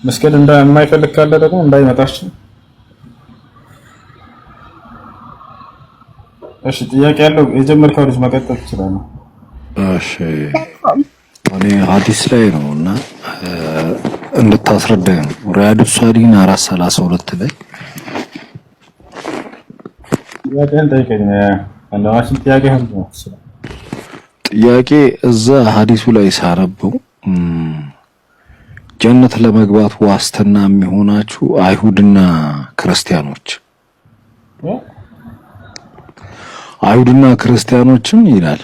መስገድ እንደማይፈልግ ካለ ደግሞ እንዳይመጣች። እሺ ጥያቄ ያለው የጀመርከው ልጅ መቀጠል ትችላለህ። እሺ እኔ ሐዲስ ላይ ነውና እንድታስረዳኝ ነው። ሪያዱ ሷሊሂን 432 ላይ ጥያቄን ጠይቀኝ። አንዳችን ጥያቄህን ነው። ጥያቄ እዛ ሐዲሱ ላይ ሳነበው ጀነት ለመግባት ዋስትና የሚሆናችሁ አይሁድና ክርስቲያኖችም ይላል።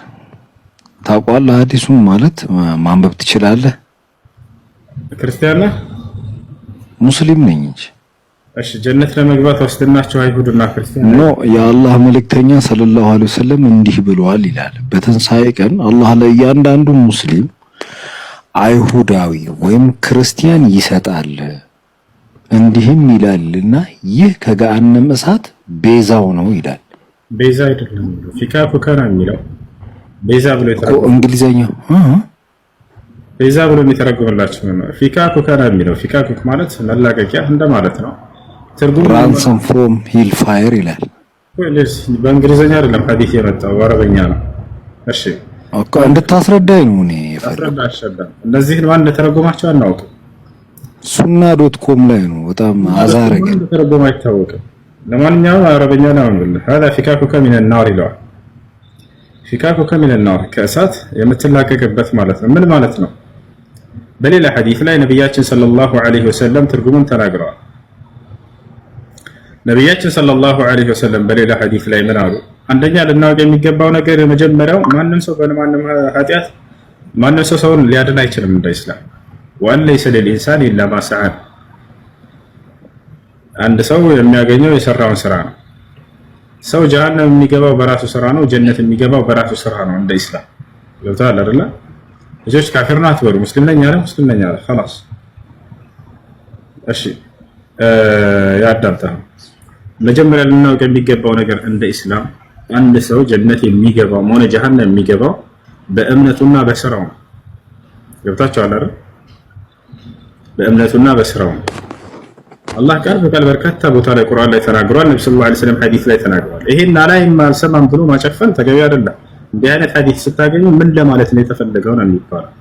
ታውቃለህ? ሐዲሱን ማለት ማንበብ ትችላለህ? ክርስቲያን ነህ? ሙስሊም ነኝ እንጂ። እሺ ጀነት ለመግባት ዋስትናቸው አይሁድና ክርስቲያን ነው። የአላህ መልእክተኛ ሰለላሁ ዐለይሂ ወሰለም እንዲህ ብለዋል ይላል። በትንሣኤ ቀን አላህ ለእያንዳንዱ ሙስሊም አይሁዳዊ ወይም ክርስቲያን ይሰጣል። እንዲህም ይላልና ይህ ከገሃነም እሳት ቤዛው ነው ይላል። ቤዛ አይደለም ፊካኩ ከና የሚለው ቤዛ ብሎ የተረጎመው እንግሊዘኛ ቤዛ ብሎ የሚተረጎምላችሁ ነው። ፊካኩ ከና የሚለው ፊካኩ ማለት መላቀቂያ እንደማለት ነው። ትርጉሙ ransom from hellfire ይላል። ወይስ በእንግሊዘኛ አይደለም ሐዲስ የመጣው አረበኛ ነው። እሺ እኮ እንድታስረዳኝ ነው። እኔ ፈረዳሽልኝ እነዚህን ማን እንደተረጎማቸው አናውቅም። ሱና.com ላይ ነው። በጣም አዛረገ ተረጎማ አይታወቅም። ለማንኛውም አረበኛ ነው እንግዲህ هذا فكاكك من النار ይላል። فكاكك من النار ከእሳት የምትላቀቅበት ማለት ነው። ምን ማለት ነው? በሌላ ሐዲስ ላይ ነብያችን ሰለላሁ ዐለይሂ ወሰለም ትርጉሙን ተናግረዋል። ነብያችን ሰለላሁ ዐለይሂ ወሰለም በሌላ ሐዲስ ላይ ምን አሉ? አንደኛ ልናውቅ የሚገባው ነገር የመጀመሪያው ማንም ሰው በማንም ኃጢአት ማንም ሰው ሰውን ሊያድን አይችልም እንደ ኢስላም ወለይሰ ለልኢንሳን ኢላ ማ ሰዓ። አንድ ሰው የሚያገኘው የሰራውን ስራ ነው። ሰው ጀሃነም የሚገባው በራሱ ስራ ነው፣ ጀነት የሚገባው በራሱ ስራ ነው እንደ ኢስላም። ገብቶሃል አይደለ? ልጆች ካፊር ነው አትበሉ። ሙስሊም ነኝ አለ ሙስሊም ነኝ አለ خلاص። እሺ ያዳምጣው። መጀመሪያ ልናውቅ የሚገባው ነገር እንደ ኢስላም አንድ ሰው ጀነት የሚገባው ሆነ ጀሃነም የሚገባው በእምነቱና በስራው ነው። ገብታችኋል አይደል? በእምነቱና በስራው ነው። አላህ ቃል በቃል በርካታ ቦታ ላይ ቁርአን ላይ ተናግሯል። ነብዩ ሰለላሁ ዐለይሂ ወሰለም ሐዲስ ላይ ተናግሯል። ይሄን አላይም አልሰማም ብሎ ማጨፈን ተገቢ አይደለም። እንዲህ አይነት ሐዲስ ስታገኙ ምን ለማለት ነው የተፈለገው ነው የሚባለው።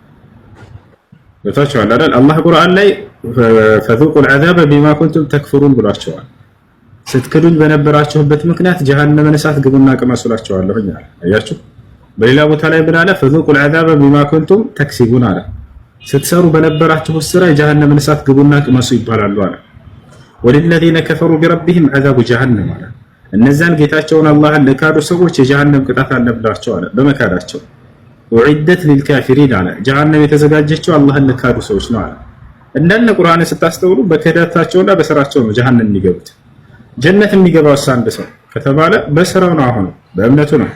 ገብታችኋል አይደል? አላህ ቁርአን ላይ فذوقوا العذاب بما كنتم تكفرون ብሏቸዋል። ስትክዱኝ በነበራችሁበት ምክንያት ጀሃነምን እሳት ግቡና ቅመሱላችኋለሁ አለ። አያችሁ? በሌላ ቦታ ላይ ምን አለ? فذوقوا العذاب بما كنتم تكسبون አለ። ስትሰሩ በነበራችሁ ስራ የጀሃነምን እሳት ግቡና ቅመሱ ይባላሉ አለ። ወለለዚነ ከፈሩ ቢረቢሂም ዐዛቡ ጀሃነም አለ። እነዛን ጌታቸውን አላህን ለካዱ ሰዎች የጀሃነም ቅጣት አለባቸው አለ በመካዳቸው። ወዒደት ሊልካፊሪን አለ። ጀሃነም የተዘጋጀችው አላህን ለካዱ ሰዎች ነው አለ። እንዳለ ቁርአንን ስታስተውሉ በክህደታቸውና በስራቸው ነው ጀሃነም የሚገቡት። ጀነት የሚገባው አንድ ሰው ከተባለ በስራው ነው፣ አሁን በእምነቱ ነው።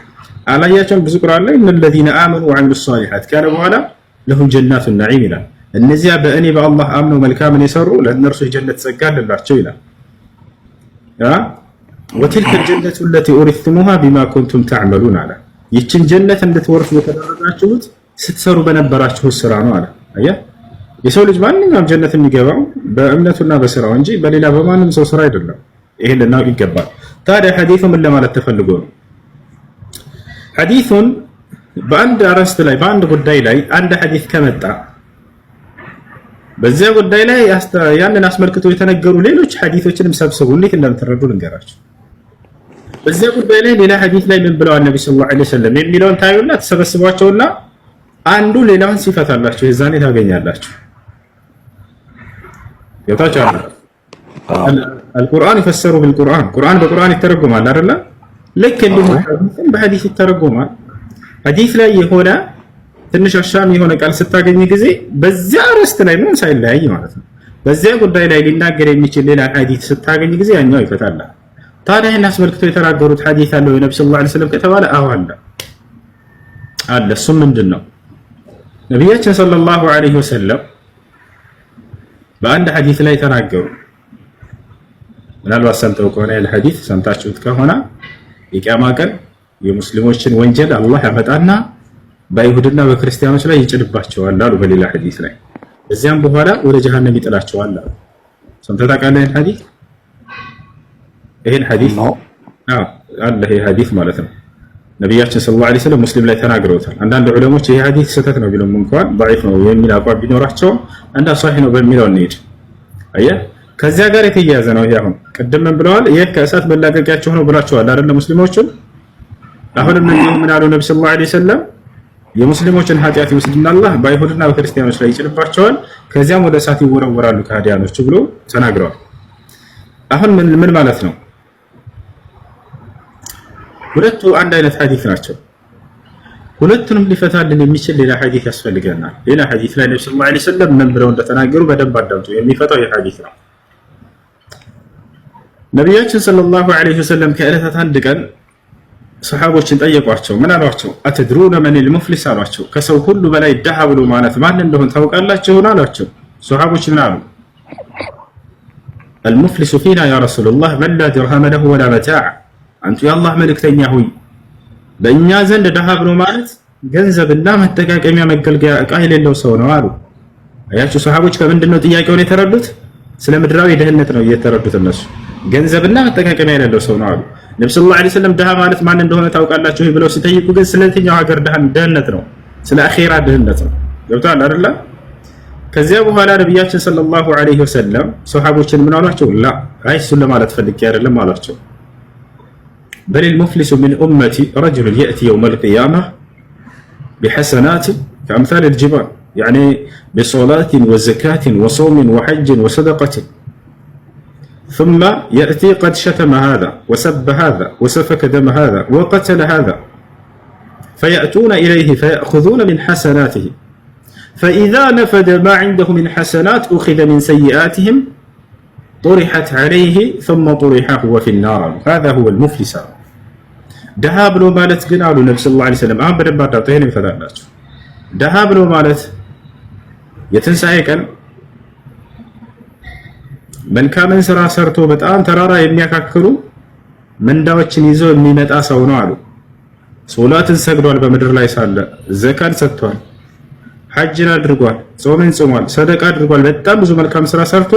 አላያቸውም? ብዙ ቁርአን ላይ እነለዚነ አመኑ ወዐሚሉ ሷሊሓት ካለ በኋላ ለሁም ጀናቱ ነዒም ይላል። እነዚያ በእኔ በአላህ አምነው መልካምን የሰሩ ለእነርሱ የጀነት ጸጋ አለላቸው ይላል። ወቲልከ ጀነቱ ለቲ ኡሪትሙሃ ቢማ ኩንቱም ተዕመሉን አለ። ይችን ጀነት እንድትወርሱ የተደረጋችሁት ስትሰሩ በነበራችሁ ስራ ነው አለ። አያ የሰው ልጅ ማንኛውም ጀነት የሚገባው በእምነቱና በስራው እንጂ በሌላ በማንም ሰው ስራ አይደለም። ይሄን ልናውቅ ይገባል። ታዲያ ሐዲሱ ምን ለማለት ተፈልጎ ነው? ሐዲሱን በአንድ አርዕስት ላይ በአንድ ጉዳይ ላይ አንድ ሐዲስ ከመጣ በዚያ ጉዳይ ላይ ያንን አስመልክቶ የተነገሩ ሌሎች ሐዲሶችንም ሰብስቡ እንዴት እንደምትረዱ ልንገራችሁ። በዚያ ጉዳይ ላይ ሌላ ሐዲስ ላይ ምን ብለዋል ነብዩ ሰለላሁ ዐለይሂ ወሰለም የሚለውን ታዩና ተሰበስቧቸውና አንዱ ሌላውን ሲፈታላችሁ የዛኔ ታገኛላችሁ። ይወጣቻል። አልቁርአን ይፈሰሩ بالقرآن ቁርአን በቁርአን ይተረጎማል አይደለ? ልክ እንዲሁ ሐዲስን በሐዲስ ይተረጎማል። ሐዲስ ላይ የሆነ ትንሽ አሻሚ የሆነ ቃል ስታገኝ ጊዜ በዚያ አርዕስት ላይ ምን ሳይለያይ ማለት ነው በዚያ ጉዳይ ላይ ሊናገር የሚችል ሌላ ሐዲስ ስታገኝ ጊዜ ያኛው ይፈታል። ታዲያ ይህን አስመልክቶ የተናገሩት ሐዲስ አለው የነብዩ ሰለላሁ ዐለይሂ ወሰለም ከተባለ አዎ አለ። እሱም ምንድን ነው? ነቢያችን ሰለላሁ ዐለይሂ ወሰለም በአንድ ሐዲስ ላይ ተናገሩ። ምናልባት ሰምተው ከሆነ ይህን ሐዲስ ሰምታችሁት ከሆነ የቂያማ ቀን የሙስሊሞችን ወንጀል አላህ ያመጣና በአይሁድና በክርስቲያኖች ላይ ይጭንባቸዋል አሉ በሌላ ሐዲስ ላይ። እዚያም በኋላ ወደ ጀሃነም ይጥላቸዋል አሉ። ሰምተህ ታውቃለህ ይሄን ሐዲስ? አዎ አለ ይሄ ሐዲስ ማለት ነው። ነብያችን ሰለላሁ ዐለይሂ ወሰለም ሙስሊም ላይ ተናግረውታል። አንዳንድ ዑለሞች ይሄ ሐዲስ ስህተት ነው ቢሉም እንኳን ضعيف ነው የሚል አቋም ቢኖራቸውም እንደ ሷሂህ ነው በሚለው እንሂድ። አየህ ከዚያ ጋር የተያያዘ ነው። ይሄ አሁን ቅድም ምን ብለዋል? ይሄ ከእሳት መላቀቂያቸው ነው ብላቸዋል አይደል ሙስሊሞችን። አሁንም ነብዩ ምን አሉ? ነብዩ ሰለላሁ ዐለይሂ ወሰለም የሙስሊሞችን ኃጢአት ይወስድና አላህ በአይሁድና በክርስቲያኖች ላይ ይጭልባቸዋል፣ ከዚያም ወደ እሳት ይወረወራሉ ከሃዲያኖች ብሎ ተናግረዋል። አሁን ምን ማለት ነው? ሁለቱ አንድ አይነት ሐዲስ ናቸው። ሁለቱንም ሊፈታልን የሚችል ሌላ ሐዲስ ያስፈልገናል። ሌላ ሐዲስ ላይ ነብዩ ሰለላሁ ዐለይሂ ወሰለም ምን ብለው እንደተናገሩ በደንብ አዳምጡ። የሚፈታው ይህ ሐዲስ ነው። ነቢያችን ሰለላሁ ዐለይሂ ወሰለም ከዕለታት አንድ ቀን ሰሃቦችን ጠየቋቸው። ምን አሏቸው? አትድሩነ መኒል ሙፍሊስ አሏቸው። ከሰው ሁሉ በላይ ድሃ ብሎ ማለት ማን እንደሆነ ታውቃላችሁ አሏቸው። ሰሃቦች ምን አሉ? አልሙፍሊሱ ፊና ያ ረሱላህ መን ላ ድርሃመ ለሁ ወላ መታዕ። አንቱ የአላህ መልእክተኛ ሆይ በእኛ ዘንድ ድሃ ብሎ ማለት ገንዘብና መጠቃቀሚያ መገልገያ ዕቃ የሌለው ሰው ነው አሉ። አያችሁ ሰሃቦች ከምንድን ነው ጥያቄውን የተረዱት? ስለ ምድራዊ ድህነት ነው እየተረዱት እነሱ። ገንዘብና መጠቃቀሚያ የሌለው ሰው ነው አሉ። ነብዩ ሰለላሁ ዐለይሂ ወሰለም ድሃ ማለት ማን እንደሆነ ታውቃላችሁ ብለው ሲጠይቁ ግን ስለየትኛው ሀገር ድህነት ነው? ስለ አኺራ ድህነት ነው። ገብቶሃል አይደል? ከዚያ በኋላ ነብያችን ሰለላሁ ዐለይሂ ወሰለም ሰሃቦችን ምን አሏቸው? ላ አይ እሱን ለማለት ፈልጌ አይደለም አሏቸው። بل المفلس من أمتي رجل يأتي يوم القيامة بحسنات كأمثال الجبال يعني بصلاة وزكاة وصوم وحج وصدقة ثم يأتي قد شتم هذا وسب هذا وسفك دم هذا وقتل هذا فيأتون إليه فيأخذون من حسناته فإذا نفد ما عنده من حسنات أخذ من سيئاتهم طرحت عليه ثم طرح هو في النار. هذا هو المفلس. ደሃ ብሎ ማለት ግን አሉ ነብዩ ሰለላሁ ዐለይሂ ወሰለም አሁን በደንብ አዳምጡ፣ ይሄን ይፈታላችሁ። ደሃ ብሎ ማለት የትንሣኤ ቀን መልካምን ስራ ሰርቶ በጣም ተራራ የሚያካክሉ ምንዳዎችን ይዞ የሚመጣ ሰው ነው አሉ። ሶላትን ሰግዷል፣ በምድር ላይ ሳለ ዘካን ሰጥቷል፣ ሐጅን አድርጓል፣ ጾምን ጾሟል፣ ሰደቃ አድርጓል። በጣም ብዙ መልካም ስራ ሰርቶ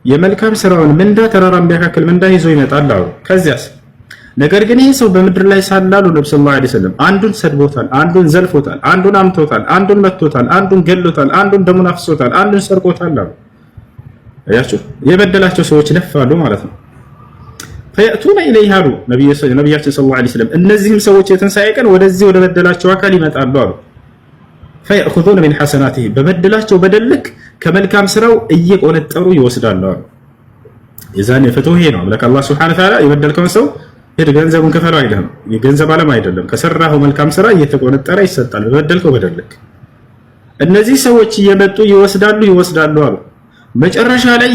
የመልካም ስራውን ምንዳ ተራራ የሚያካክል ምንዳ ይዞ ይመጣል አሉ። ከዚያስ ነገር ግን ይህ ሰው በምድር ላይ ሳላሉ ነብዩ ሰለላሁ ዐለይሂ ወሰለም አንዱን ሰድቦታል፣ አንዱን ዘልፎታል፣ አንዱን አምቶታል፣ አንዱን መቶታል፣ አንዱን ገሎታል፣ አንዱን ደሙን አፍሶታል፣ አንዱን ሰርቆታል አሉ። አያችሁ የበደላቸው ሰዎች ነፋሉ ማለት ነው። ፈያቱና ኢለይሂ አሉ ነብያችን ሰለላሁ ዐለይሂ ወሰለም እነዚህም ሰዎች የትንሣኤ ቀን ወደዚህ ወደ በደላቸው አካል ይመጣሉ አሉ። ፈያኹዙነ ሚን ሐሰናቲሂ በበደላቸው በደልክ ከመልካም ስራው እየቆነጠሩ ይወስዳሉ አሉ። የዛኔ ፍትሁ ይሄ ነው። አምላክ አላህ ሱብሓነሁ ወተዓላ የበደልከውን ሰው ሄድ ገንዘቡን ክፈለው አይልህም። የገንዘብ ዓለም አይደለም። ከሰራኸው መልካም ስራ እየተቆነጠረ ይሰጣል በበደልከው በደልክ። እነዚህ ሰዎች እየመጡ ይወስዳሉ አሉ። መጨረሻ ላይ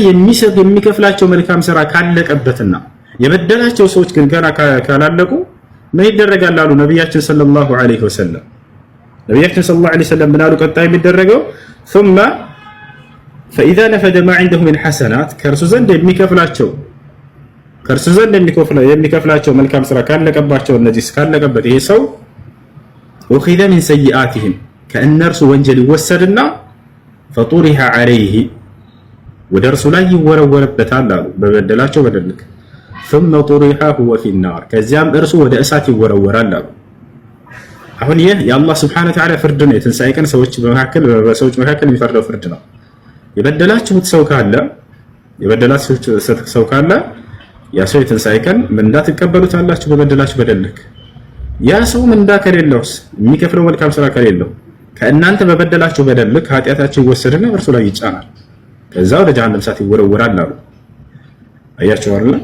የሚከፍላቸው መልካም ስራ ካለቀበትና የበደላቸው ሰዎች ግን ገና ካላለቁ ምን ይደረጋል አሉ ነብያችን ሰለላሁ ዐለይሂ ወሰለም። ነብያችን ሰለላሁ ዐለይሂ ወሰለም ምን አሉ? ቀጣይ የሚደረገው ثم فإذا نفد ما عنده من حسنات ከእርሱ ዘንድ የሚከፍላቸው መልካም ስራ ካለቀባቸው እነዚህ ካለቀበት ይሄ ሰው أخذ من سيئاتهم ከእነርሱ ወንጀል ይወሰድና فطرح عليه ወደ እርሱ ላይ ይወረወርበታል አሉ በበደላቸው በደልክ ثم طرح هو في النار ከዚያም እርሱ ወደ እሳት ይወረወራል አሉ። አሁን ይህ የአላህ Subhanahu Wa Ta'ala ፍርድ ነው። የትንሣኤ ቀን በሰዎች መካከል የሚፈርደው ፍርድ ነው። የበደላችሁት ሰው ካለ ያ ሰው የትንሣኤ ቀን ምንዳ ትቀበሉታላችሁ በበደላችሁ በደልክ። ያ ሰው ምንዳ ከሌለውስ የሚከፍለው መልካም ስራ ከሌለው ከእናንተ በበደላችሁ በደልክ ኃጢአታችሁ ይወሰድና እርሱ ላይ ይጫናል፣ ከዛ ወደ ጀሃነም እሳት ይወረወራል አሉ። አያችሁ አይደል?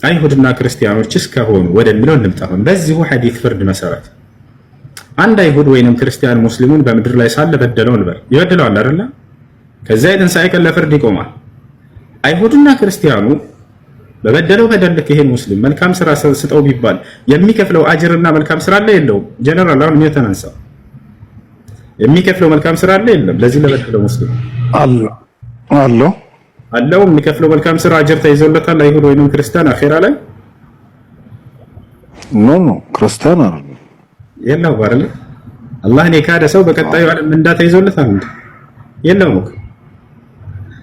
አይሁድና ክርስቲያኖችስ ከሆኑ ወደሚለው እንምጣ። በዚሁ ሐዲስ ፍርድ መሰረት አንድ አይሁድ ወይንም ክርስቲያን ሙስሊሙን በምድር ላይ ሳለ በደለው እንበል፣ ይበድለዋል አይደል? ከዛ የትንሣኤ ቀን ለፍርድ ይቆማል። አይሁድና ክርስቲያኑ በበደለው በደልክ ይሄን ሙስሊም መልካም ስራ ስጠው ቢባል የሚከፍለው አጅርና መልካም ስራ አለ የለውም? ጀነራል አሁን የተነሳ የሚከፍለው መልካም ስራ አለ የለም? ለዚህ ለበደለው ሙስሊም አለው የሚከፍለው መልካም ስራ አጅር ተይዞለታል። አይሁድ ወይንም ክርስቲያን አኺራ ላይ ኖ ክርስቲያን አይደል የለው አይደል? አላህን የካደ ሰው በቀጣዩ ዓለም ምንዳ ተይዞለታል የለውም።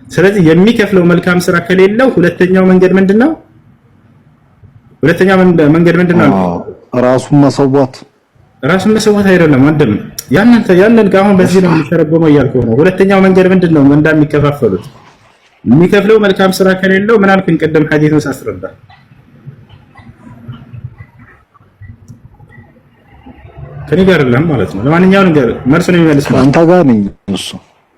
ስለዚህ የሚከፍለው መልካም ስራ ከሌለው ሁለተኛው መንገድ ምንድነው? ሁለተኛው መንገድ ምንድነው? ራሱን መሰዋት አይደለም ወንድም። ያንን አሁን በዚህ ነው የሚተረጎመው እያልኩህ ነው። ሁለተኛው መንገድ ምንድነው? እንደሚከፋፈሉት የሚከፍለው መልካም ስራ ከሌለው ምን አልኩኝ ቅድም ሐዲሱን ሳስረዳ ከኔ ጋር አይደለም ማለት ነው። ለማንኛውም ነገር መልስ ነው የሚመልስ አንተ ጋር ነኝ እሱ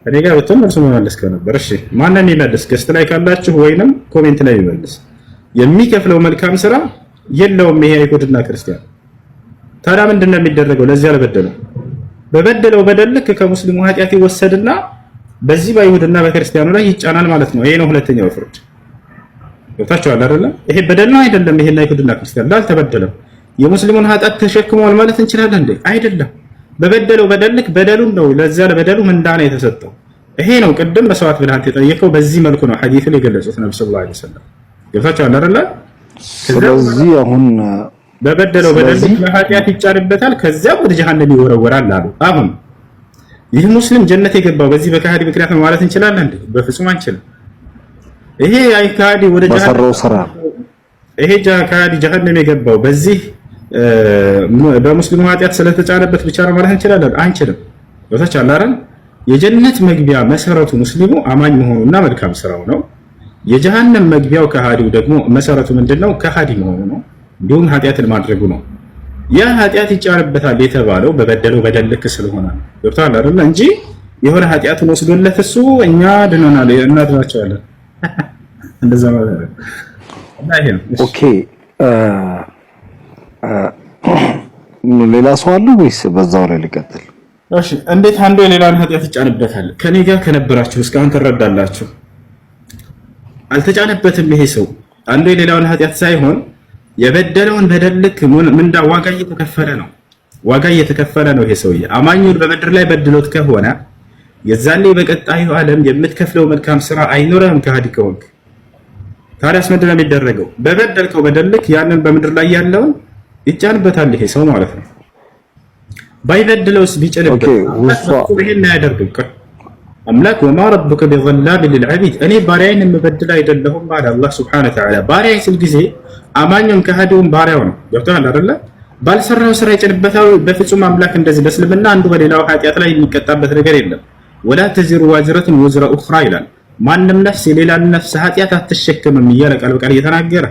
ከኔ ጋር ብትሆን መልስ ነው የሚመልስ ነበር። እሺ ማንን የሚመልስ ገስት ላይ ካላችሁ ወይንም ኮሜንት ላይ የሚመልስ የሚከፍለው መልካም ስራ የለውም ይሄ አይሁድና ክርስቲያን። ታዲያ ምንድነው የሚደረገው? ለዚህ አልበደለው በበደለው በደል ልክ ከሙስሊሙ ኃጢአት ይወሰድና በዚህ በአይሁድና በክርስቲያኑ ላይ ይጫናል ማለት ነው። ይሄ ነው ሁለተኛው ፍርድ። ወጣችኋል አይደለ? ይሄ በደል ነው አይደለም? ይሄን አይሁድና ክርስቲያን አልተበደለም። የሙስሊሙን ኃጢአት ተሸክመዋል ማለት እንችላለን እንዴ? አይደለም። በበደለው በደል ልክ በደሉን ነው ለዛ ለበደሉ ምንዳና የተሰጠው። ይሄ ነው ቅድም መስዋዕት ብለህ የጠየቀው። በዚህ መልኩ ነው ሐዲስ ላይ የገለጹት ነብዩ ሰለላሁ ዐለይሂ ወሰለም። ገብታችኋል አይደለ? ስለዚህ አሁን በበደለው በደል ልክ ለኃጢአት ይጫንበታል፣ ከዚያ ወደ ጀሃነም ይወረወራል አሉ። አሁን ይህ ሙስሊም ጀነት የገባው በዚህ በከሃዲ ምክንያት ነው ማለት እንችላለን እንዴ? በፍጹም አንችልም። ይሄ ከሃዲ ወደ ጀሃነም የገባው በዚህ በሙስሊሙ ኃጢአት ስለተጫነበት ብቻ ነው ማለት እንችላለን? አንችልም። ወተቻለ አይደል? የጀነት መግቢያ መሰረቱ ሙስሊሙ አማኝ መሆኑና መልካም ስራው ነው። የጀሃነም መግቢያው ከሃዲው ደግሞ መሰረቱ ምንድነው? ከሃዲ መሆኑ ነው፣ እንዲሁም ኃጢአትን ማድረጉ ነው። ያ ኃጢአት ይጫንበታል የተባለው በበደለው በደል ልክ ስለሆነ ነው። ገብቶሃል አይደል? እንጂ የሆነ ኃጢአቱን ወስዶለት እሱ እኛ ድነናል እናድናቸዋለን እንደዛ ማለት ነው። ኦኬ ሌላ ሰው አለ ወይስ በዛው ላይ ልቀጥል? እሺ እንዴት አንዱ የሌላን ኃጢአት ይጫንበታል? ከኔ ጋር ከነበራችሁ እስካሁን ትረዳላችሁ። አልተጫነበትም። ይሄ ሰው አንዱ የሌላውን ኃጢአት ሳይሆን የበደለውን በደል ልክ ምንዳ ዋጋ እየተከፈለ ነው። ዋጋ እየተከፈለ ነው። ይሄ ሰውዬ አማኙን በምድር ላይ በድሎት ከሆነ የዛኔ በቀጣዩ ዓለም የምትከፍለው መልካም ስራ አይኖርህም ከሃዲ ከሆንክ። ታዲያስ ምንድን ነው የሚደረገው? በበደልከው በደል ልክ ያንን በምድር ላይ ያለውን ይጫንበታል ይሄ ሰው ማለት ነው። ባይበድለውስ ቢጭንበት ይሄን ያደርግ አምላክ ወማ ረቡከ ቢዘላም ሊልዓቢድ እኔ ባሪያዬን የምበድል አይደለሁም አለ አላህ ሱብሓነሁ ወተዓላ። ባሪያዬ ሲል ጊዜ አማኙም ከሃዲውም ባሪያው ነው። ገብቶሃል አይደለ? ባልሰራው ስራ ይጭንበታል። በፍጹም አምላክ እንደዚህ በእስልምና አንዱ በሌላው ኃጢአት ላይ የሚቀጣበት ነገር የለም። ወላ ተዚሩ ዋዝረቱን ወዝረ ኡኽራ ይላል። ማንም ነፍስ የሌላን ነፍስ ኃጢአት አትሸከምም እያለ ቃል በቃል እየተናገረ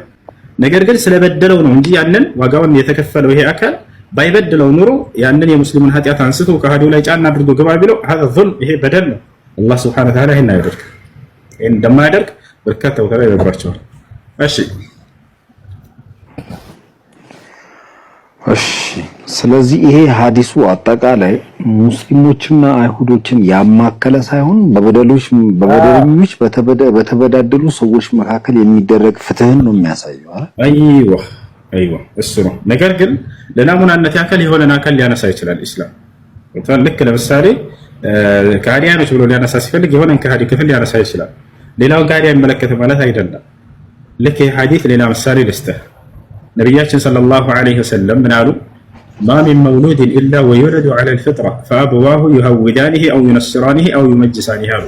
ነገር ግን ስለበደለው ነው እንጂ ያንን ዋጋውን የተከፈለው ይሄ አካል ባይበድለው ኑሮ ያንን የሙስሊሙን ኃጢአት አንስቶ ከሃዲው ላይ ጫና አድርጎ ግባ ቢለው ዙልም ይሄ በደል ነው። አላህ ሱብሓነሁ ወተዓላ ይሄን አያደርግ። ይሄን እንደማያደርግ በርካታ ቦታ ላይ ይነግራቸዋል። እሺ ስለዚህ ይሄ ሐዲሱ አጠቃላይ ሙስሊሞችና አይሁዶችን ያማከለ ሳይሆን በበደለኞች በተበዳደሉ ሰዎች መካከል የሚደረግ ፍትህን ነው የሚያሳየው። አይዋ እሱ ነው። ነገር ግን ለናሙናነት ያክል የሆነን አካል ሊያነሳ ይችላል ኢስላም። ልክ ለምሳሌ ከሃዲያኖች ብሎ ሊያነሳ ሲፈልግ የሆነን ከሃዲ ክፍል ሊያነሳ ይችላል። ሌላውን ከሃዲ አይመለከትም ማለት አይደለም። ልክ ይህ ሐዲስ ሌላ ምሳሌ ልስጥህ። ነቢያችን ሰለላሁ ዐለይሂ ወሰለም ምን አሉ? ማ ሚን መውሉድን ኢላ ወዩለዱ ዐለል ፊጥራ ፈአበዋሁ ዩሀውዳኒሂ አው ዩነስራኒሂ አው ዩመጅሳኒሂ አሉ።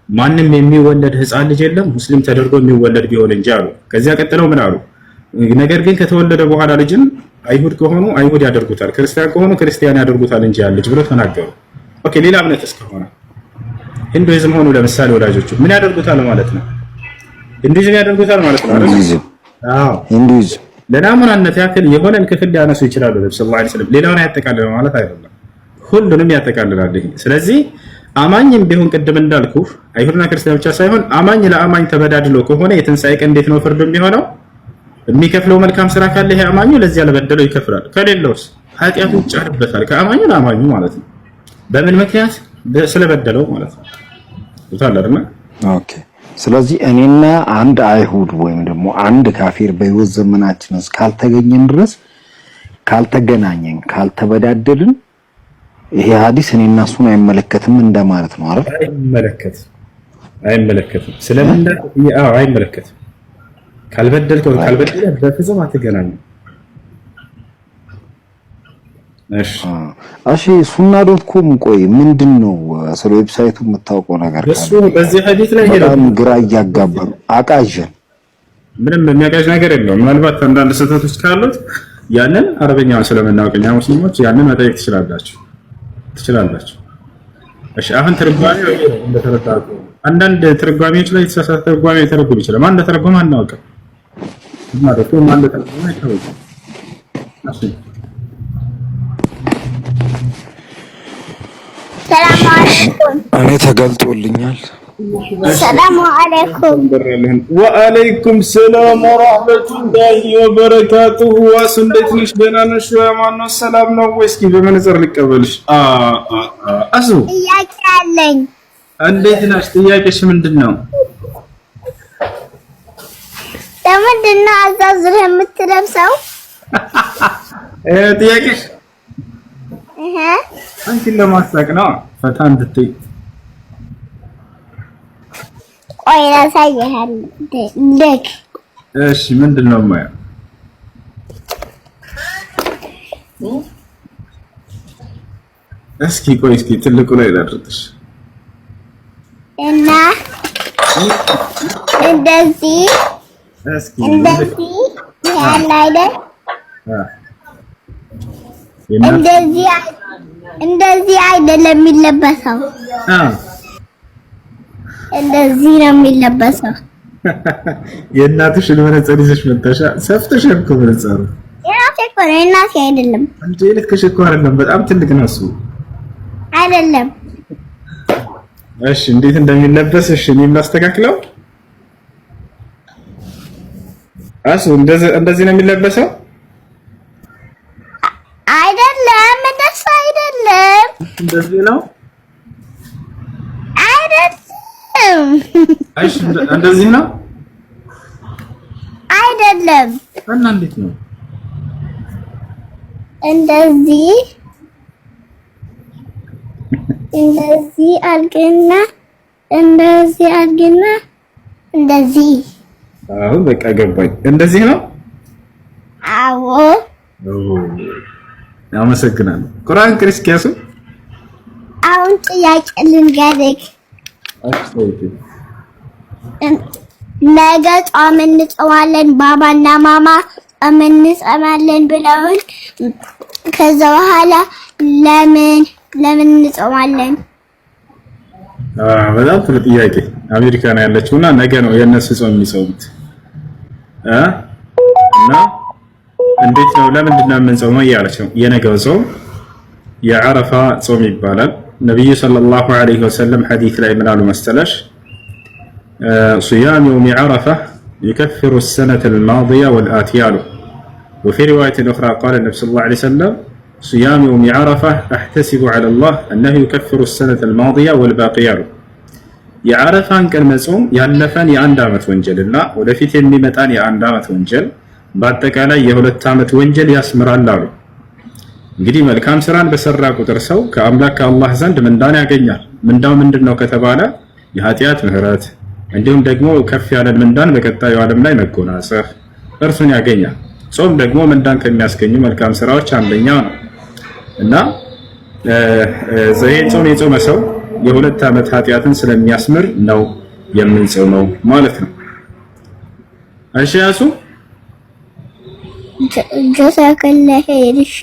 ማንም የሚወለድ ህፃን ልጅ የለም ሙስሊም ተደርጎ የሚወለድ ቢሆን እንጂ አሉ። ከዚያ ቀጥለው ምን አሉ? ነገር ግን ከተወለደ በኋላ ልጅን አይሁድ ከሆኑ አይሁድ ያደርጉታል፣ ክርስቲያን ከሆኑ ክርስቲያን ያደርጉታል እንጂ ያ ልጅ ብለው ተናገሩ። ኦኬ ሌላ እምነት እስከሆነ ሂንዱይዝም ሆኑ ለምሳሌ ወላጆቹ ምን ያደርጉታል ማለት ነው? ሂንዱይዝም ያደርጉታል ማለት ነው አይደል? አዎ ሂንዱይዝም ለናሙናነት ያክል የሆነን ክፍል ሊያነሱ ይችላሉ። ነብዩ ሰለላሁ ዐለይሂ ወሰለም ሌላውን ያጠቃልላል ማለት አይደለም፣ ሁሉንም ያጠቃልላል። ስለዚህ አማኝም ቢሆን ቅድም እንዳልኩ አይሁድና ክርስቲያን ብቻ ሳይሆን አማኝ ለአማኝ ተበዳድሎ ከሆነ የትንሣኤ ቀን እንዴት ነው ፍርዱ የሚሆነው? የሚከፍለው መልካም ስራ ካለ ይሄ አማኙ ለዚያ ለበደለው ይከፍላል። ከሌለውስ ኃጢአቱ ይጫንበታል ከአማኙ ለአማኙ ማለት ነው። በምን ምክንያት? ስለበደለው ማለት ነው። አይደል? ኦኬ ስለዚህ እኔና አንድ አይሁድ ወይም ደግሞ አንድ ካፊር በህይወት ዘመናችን ውስጥ ካልተገኘን ድረስ ካልተገናኘን ካልተበዳደልን ይሄ ሐዲስ እኔና እሱን አይመለከትም እንደማለት ነው አይደል? አይመለከትም። ስለምን? አዎ አይመለከትም። ካልበደለ በፍጹም አትገናኙ። እሺ ሱና.ኮም ቆይ ምንድነው ስለ ዌብሳይቱ የምታውቀው ነገር ካለ? እሱ በዚህ ሐዲስ ላይ በጣም ግራ እያጋባሉ አቃዠን። ምንም የሚያጋዥ ነገር የለውም። ምናልባት አንዳንድ ስህተቶች ካሉት ያንን አረበኛውን ስለምናውቅኛ ሙስሊሞች ያንን መጠየቅ ትችላላችሁ። እሺ አሁን ትርጓሜው እንደተረዳው አንዳንድ ትርጓሜዎች ላይ የተሳሳተ ትርጓሜ ሊተረጉም ይችላል። ማን እንደተረጎመ አናውቅም ማለት ነው። ማን እንደተረጎመ አይታወቅም። እሺ ሰላም አለይኩም። እኔ ተገልጦልኛል። ሰላም አለይኩም። ወአለይኩም ሰላም ወራህመቱላሂ ወበረካቱሁ። ዋስ እንዴት ነሽ? ደህና ነሽ? ማነው ሰላም ነው ወይስ በመነጽር ልቀበልሽ? አሱ ጥያቄ አለኝ። እንዴት ነሽ? ጥያቄሽ ምንድነው? ለምንድን ነው አዛዝረህ የምትለብሰው? ጥያቄሽ አንቺን ለማሳቅ ነው፣ ፈታ እንድትይ። ቆይ ላሳይሃለሁ። ልክ እሺ፣ ምንድነው የማየው? እስኪ ቆይ፣ እስኪ ትልቁ ላይ ላድርግሽ እና እንደዚህ እስኪ ያለ አይደል? እንደዚህ አይደለም የሚለበሰው። እንደዚህ ነው የሚለበሰው። የእናትሽን መነጽር ይዘሽ መጣሻ። ሰፍተሽ እኮ መነጽሩ የራሴ እኮ ነው፣ የእናቴ አይደለም። አንቺ ልክሽ እኮ አይደለም፣ በጣም ትልቅ ነው እሱ። አይደለም። እሺ እንዴት እንደሚለበስ እሺ እኔ እናስተካክለው። አሱ እንደዚህ ነው የሚለበሰው። አይደለም፣ እንደሱ አይደለም። እንደዚህ ነው አይደለም። እሺ እንደዚህ ነው አይደለም። እና እንዴት ነው? እንደዚህ አድርግና እንደዚህ። አሁን በቃ ገባኝ። እንደዚህ ነው። አዎ። አመሰግናለሁ። ቁርአን ክርስቲያሱ አሁን ጥያቄ ልንገርህ። ነገ ጾም እንጾማለን፣ ባባና ማማ ጾም እንጾማለን ብለውን ከዛ በኋላ ለምን እንጾማለን? በጣም ጥሩ ጥያቄ። አሜሪካ ነው ያለችውና ነገ ነው የነሱ ጾም የሚጾሙት እና እንዴት ነው ለምንድን ነው የምንጾመው እያለች ነው። የነገው ጾም የዓረፋ ጾም ይባላል። ነብዩ ሰለላሁ ዐለይሂ ወሰለም ሐዲስ ላይ ምን አሉ መሰለሽ? صيام يوم عرفة يكفر السنة الماضية والآتية له. وفي رواية أخرى قال النبي صلى الله عليه وسلم صيام يوم عرفة أحتسب على الله أنه يكفر السنة الماضية والباقية له. የዓረፋን ቀን መጾም ያለፈን የአንድ ዓመት ወንጀልና ወደፊት የሚመጣን የአንድ ዓመት ወንጀል በአጠቃላይ የሁለት ዓመት ወንጀል ያስምራል አሉ። እንግዲህ መልካም ስራን በሰራ ቁጥር ሰው ከአምላክ ከአላህ ዘንድ ምንዳን ያገኛል። ምንዳው ምንድነው ከተባለ የኃጢአት ምህረት እንዲሁም ደግሞ ከፍ ያለን ምንዳን በቀጣዩ ዓለም ላይ መጎናጸፍ እርሱን ያገኛል። ጾም ደግሞ ምንዳን ከሚያስገኙ መልካም ስራዎች አንደኛው ነው እና ይህን ጾም የጾመ ሰው የሁለት ዓመት ኃጢአትን ስለሚያስምር ነው የምንጾመው ማለት ነው። እሺ ያሱ ጀዛከላህ ኸይር። እሺ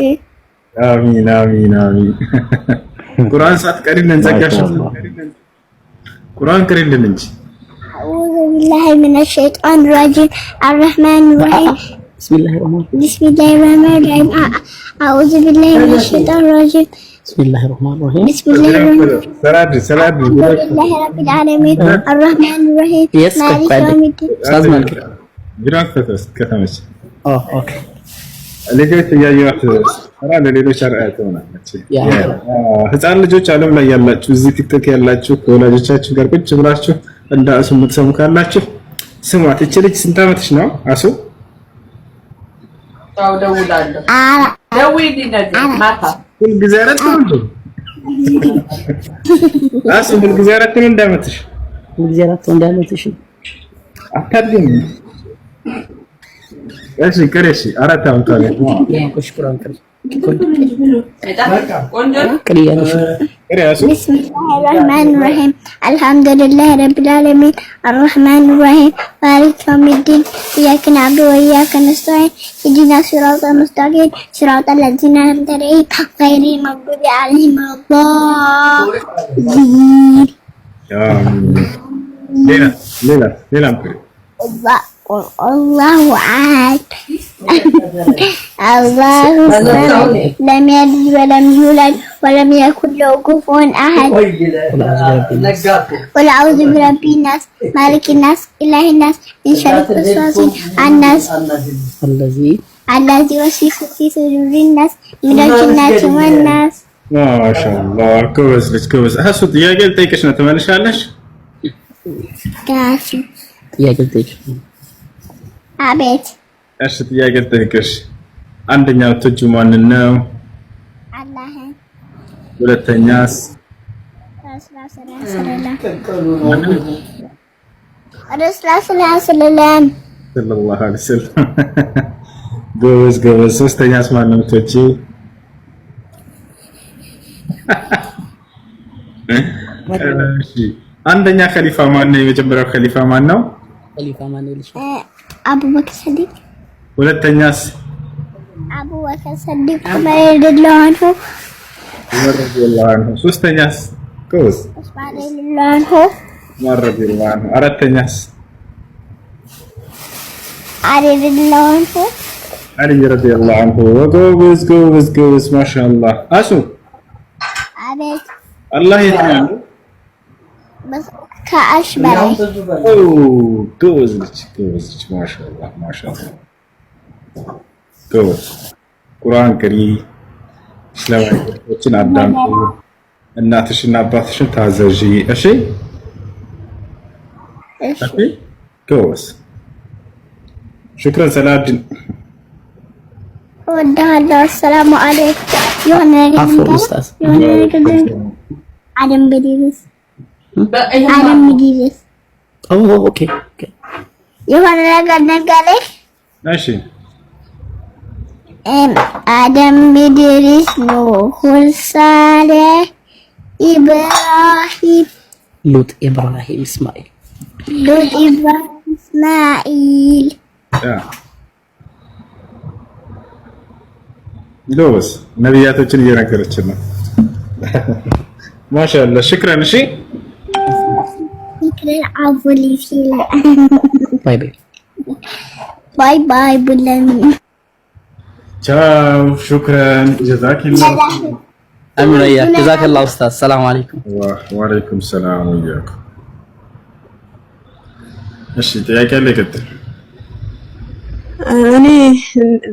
አሚን አሚን አሚን። ቁርአን ሳትቀሪልን ዘጋሽ። ቁርአን ቀሪልን እንጂ አዑዙ ቢላሂ ሚነሽ ሸይጣን ረጂም አርረህማን ረሂም ቢስሚላሂር ረህማን ረሂም አዑዙ ቢላሂ ሚነሽ ሸይጣን ረጂም ቢስሚላሂር ረህማን ረሂም ሰላድ አልሐምዱሊላሂ ረቢል ዓለሚን አርረህማን ረሂም ማሊክ የውሚዲን ከተመች ኦኬ ልጆች እያየኋት ስራ ለሌሎች አርአያ ትሆናለች። ህፃን ልጆች ዓለም ላይ ያላችሁ እዚህ ቲክቶክ ያላችሁ ከወላጆቻችሁ ጋር ቁጭ ብላችሁ እንደ አሱ የምትሰሙ ካላችሁ ስሟት። እቺ ልጅ ስንት ዓመትሽ ነው አሱ? ታው ደውላለሁ። ደውይልኝ ነገ ማታ። ሁልጊዜ አራት ነው አሱ? ሁልጊዜ አራት ነው እንዳመትሽ? ሁልጊዜ አራት ነው እንዳመትሽ? አታድግም። እሺ ቅሬ። እሺ አራት ዓመት አለ። ቁሽቁራን ቅሬ بسم الله الرحمن الرحيم الحمد لله رب العالمين الرحمن الرحيم مالك يوم الدين إياك نعبد وإياك نستعين اهدنا الصراط المستقيم صراط الذين أنعمت عليهم غير المغضوب عليهم ولا الضالين. ليلى الله أحد الله الصمد لم يلد ولم يولد ولم يكن له كفوا أحد. قل أعوذ برب الناس مالك الناس إله الناس من شر الوسواس الناس الذي يوسوس في صدور الناس من الجنة والناس. ما شاء الله كويس لك كويس. هسه ጥያቄ ልጠይቅሽ ነው ትመልሻለሽ? ጋሽ ጥያቄ ልጠይቅሽ አቤት። እሺ ጥያቄ ልጠይቅሽ። አንደኛው ትጁ ማንን ነው? አላህን። ሁለተኛስ? ረሱል ሰለላሁ ዐለይሂ ወሰለም። ጎበዝ። ሶስተኛስ ማን ነው ትጁ? እሺ አንደኛ ኸሊፋ ማን ነው? የመጀመሪያው ኸሊፋ ማን ነው? ኸሊፋ ማን ነው? አቡበክር ሰዲቅ። ሁለተኛስ? አቡበክር ሰዲቅ ዑመር ረዲየላሁ ዐንሁ። ሶስተኛስ? ጎበዝ። ዑስማን ረዲየላሁ ዐንሁ። አራተኛስ? አሊ ረዲየላሁ ዐንሁ። ጎበዝ ማሻአላህ። አሱ አቤት። አላህ የት ነው ያለው? ከአርሽ በላይ። ጎበዝ ልጅ ማሻአላህ ጎበዝ። ቁርአን ቅሪ፣ እስላማዊ ትምህርቶችን አዳምጪ፣ እናትሽና አባትሽን ታዘዢ። እሺ ጎበዝ። ሽክረን ሰላዲን እወድሃለሁ። አሰላሙ አለይኩም። የሆነ ነገር አደም በዲቪስ ኦኬ የሆነ ነገር ነገረሽ? እሺ አደም ኢድሪስ ኑህ ሳሌህ ኢብራሂም ሉጥ ኢብራሂም እስማኤል ጎበዝ። ነቢያቶችን እየነገረችን ነው። ማሻአላህ ሽክረን። እሺ ሽክረን አቡሊ ሲል ባይ ባይ ብለን ቻው። ሽክረን ጀዛኪላህ። አሚን ያ ጀዛከላህ ኡስታዝ። ሰላም አለይኩም። ወአለይኩም ሰላም ወያኩም። እሺ ጥያቄ አለ? ይቀጥል። እኔ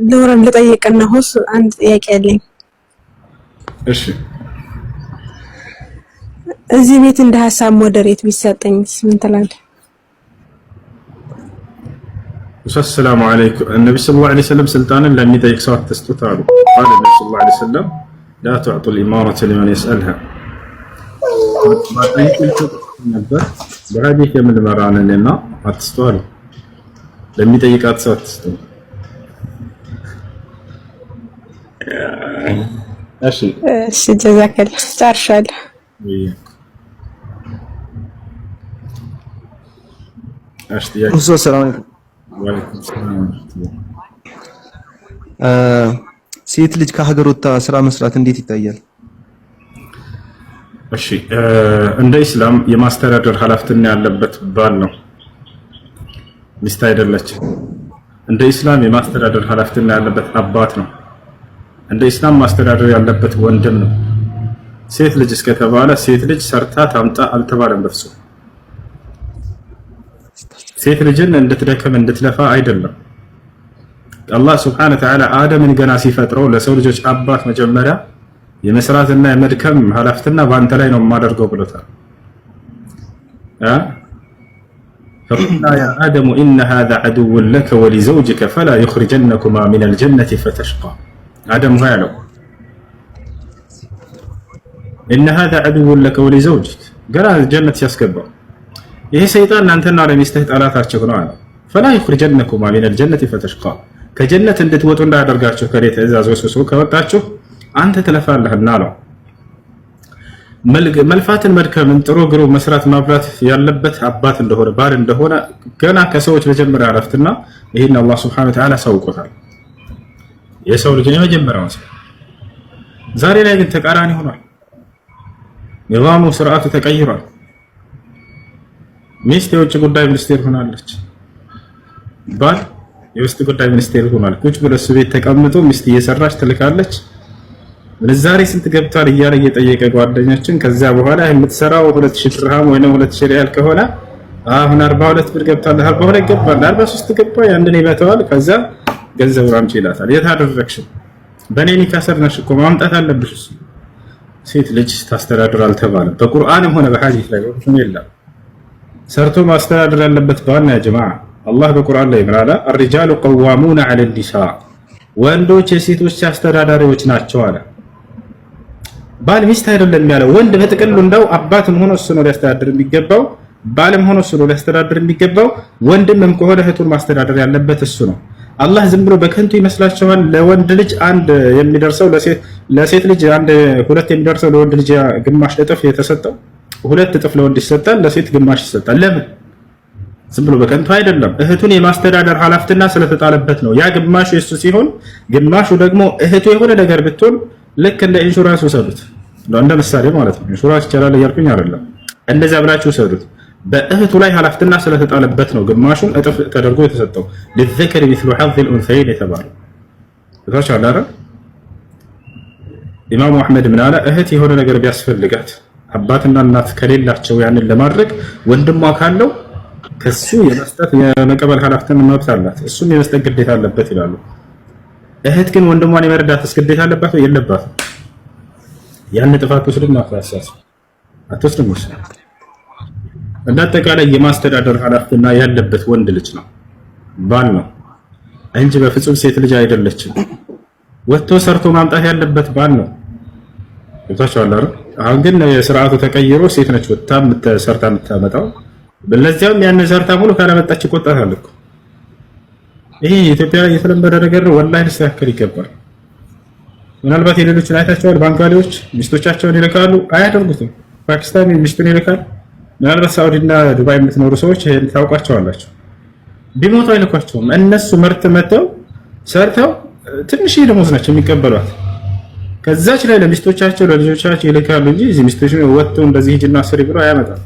ዶረን ልጠይቅና ሆስ አንድ ጥያቄ አለኝ። እሺ እዚህ ቤት እንደ ሐሳብ ሞዴሬት ቢሰጠኝስ ምን ትላለህ? ሰላሙ አለይኩም። ነብዩ ሰለላሁ ዐለይሂ ወሰለም ስልጣንን ለሚጠይቅ ሰው አትስጡት አሉ። ቃል ነብዩ ሰለላሁ ዐለይሂ ወሰለም ላ ተዕጡ الإمارة لمن يسألها ነበር። በሐዲስ የምንመራንና አትስጡ አሉ። ለሚጠይቃት ሰው አትስጡ። እሺ ጀዛከላህ ጨርሻለሁ። ሰላም አለይኩም። ሴት ልጅ ከሀገር ወጥታ ስራ መስራት እንዴት ይታያል? እሺ እንደ ኢስላም የማስተዳደር ኃላፊነት ያለበት ባል ነው፣ ሚስት አይደለችም። እንደ ኢስላም የማስተዳደር ኃላፊነት ያለበት አባት ነው። እንደ ኢስላም ማስተዳደር ያለበት ወንድም ነው። ሴት ልጅ እስከተባለ ሴት ልጅ ሰርታ ታምጣ አልተባለም በፍጹም። ሴት ልጅን እንድትደክም እንድትለፋ አይደለም። አላህ ሱብሓነሁ ወተዓላ አደምን ገና ሲፈጥረው ለሰው ልጆች አባት መጀመሪያ የመስራትና የመድከም ኃላፊነት በአንተ ላይ ነው የማደርገው ብሎታል። فقلنا يا آدم إن هذا عدو لك ولزوجك فلا يخرجنكما من الجنة فتشقى. آدم قال إن هذا عدو لك ولزوجك قال الجنة يسكبه ይሄ ሰይጣን እናንተና ለሚስትህ ጠላታችሁ ነው አለ። فلا يخرجنكما من الجنة فتشقى ከጀነት እንድትወጡ እንዳደርጋችሁ ከኔ ትእዛዝ ወስሶ ከወጣችሁ አንተ ትለፋለህና ነው። መልፋትን መድከምን ጥሩ ግሩ መስራት ማብራት ያለበት አባት እንደሆነ ባል እንደሆነ ገና ከሰዎች መጀመሪያ አረፍትና ይሄን አላህ Subhanahu Wa Ta'ala ሳውቆታል። የሰው ልጅ የመጀመሪያው ሰው ዛሬ ላይ ግን ተቃራኒ ሆኗል። ንظامው ስርዓቱ ተቀይሯል። ሚስት የውጭ ጉዳይ ሚኒስቴር ሆናለች። ባል የውስጥ ጉዳይ ሚኒስቴር ሆኗል። ቁጭ ብሎ እሱ ቤት ተቀምጦ ሚስት እየሰራች ትልካለች። ለዛሬ ስንት ገብቷል እያለ እየጠየቀ ጓደኞችን ከዛ በኋላ የምትሰራው 2000 ድርሃም ወይ 2000 ሪያል ከሆነ አሁን 42 ብር ገብቷል፣ 42 ገባል፣ 43 ገባ፣ ያንድን ይመታዋል። ከዛ ገንዘብ አምጪ ይላታል። የት አደረግሽው? በኔ ኒካሰር ነሽ እኮ ማምጣት አለብሽ። እሱ ሴት ልጅ ታስተዳድር አልተባለም በቁርአንም ሆነ በሐዲስ ላይ ወጥቶ የለም። ሰርቶ ማስተዳደር ያለበት ባል ነው። ያ ጀማዓ አላህ በቁርአን ላይ ምራላ الرجال قوامون على النساء ወንዶች የሴቶች አስተዳዳሪዎች ናቸው አለ። ባል ሚስት አይደለም ያለው። ወንድ በጥቅሉ እንደው አባትም ሆኖ እሱ ነው ሊያስተዳድር የሚገባው፣ ባልም ሆኖ እሱ ነው ሊያስተዳድር የሚገባው። ወንድምም ከሆነ እህቱን ማስተዳደር ያለበት እሱ ነው። አላህ ዝም ብሎ በከንቱ ይመስላችኋል? ለወንድ ልጅ አንድ የሚደርሰው ለሴት ልጅ አንድ ሁለት የሚደርሰው ለወንድ ልጅ ግማሽ እጥፍ የተሰጠው ሁለት እጥፍ ለወንድ ይሰጣል፣ ለሴት ግማሽ ይሰጣል። ለምን? ዝም ብሎ በከንቱ አይደለም። እህቱን የማስተዳደር ኃላፊነት ስለተጣለበት ነው። ያ ግማሹ የሱ ሲሆን ግማሹ ደግሞ እህቱ የሆነ ነገር ብትሆን ልክ እንደ ኢንሹራንስ ወሰዱት። እንደ ምሳሌ ማለት ነው። ኢንሹራንስ ይቻላል እያልኩኝ አይደለም። እንደዛ ብላችሁ ወሰዱት። በእህቱ ላይ ኃላፊነት ስለተጣለበት ነው ግማሹን እጥፍ ተደርጎ የተሰጠው። ለዘከር مثل حظ الانثيين የተባለው ታቻለ አይደል? ኢማሙ አህመድ ምን አለ? እህት የሆነ ነገር ቢያስፈልጋት አባትና እናት ከሌላቸው ያንን ለማድረግ ወንድሟ ካለው ከሱ የመስጠት የመቀበል ኃላፊነት መብት አላት፣ እሱም የመስጠት ግዴታ አለበት ይላሉ። እህት ግን ወንድሟን የመረዳት ግዴታ አለባት ወይ የለባትም? ያን ጥፋት ወስድና አፍራሳስ አትወስድም። እንደ አጠቃላይ የማስተዳደር ኃላፊነት ያለበት ወንድ ልጅ ነው፣ ባል ነው እንጂ በፍጹም ሴት ልጅ አይደለችም። ወጥቶ ሰርቶ ማምጣት ያለበት ባል ነው። ወጣቻለሁ አይደል? አሁን ግን የሥርዓቱ ተቀይሮ ሴት ነች ወጥታ ሰርታ የምታመጣው። በለዚያም ያን ሰርታ ሙሉ ካለመጣች ይቆጣታል እኮ። ይሄ ኢትዮጵያ ላይ የተለመደ ነገር ነው። ወላሂ ሊስተካከል ይገባል። ምናልባት የሌሎችን አይታቸዋል። ባንጋሊዎች ሚስቶቻቸውን ይልካሉ፣ አያደርጉትም። ፓኪስታን ሚስቱን ይልካል። ምናልባት ሳውዲና ዱባይ የምትኖሩ ሰዎች ይሄን ታውቋቸዋላችሁ። ቢሞቱ አይልኳቸውም። እነሱ መርት መተው ሰርተው ትንሽ ደሞዝ ናቸው የሚቀበሏት። ከዛች ላይ ለሚስቶቻቸው ለልጆቻቸው ይልካሉ እንጂ እዚህ ሚስቶች ወጥተው እንደዚህ ሂጅና ስሪ ብሎ አያመጣም።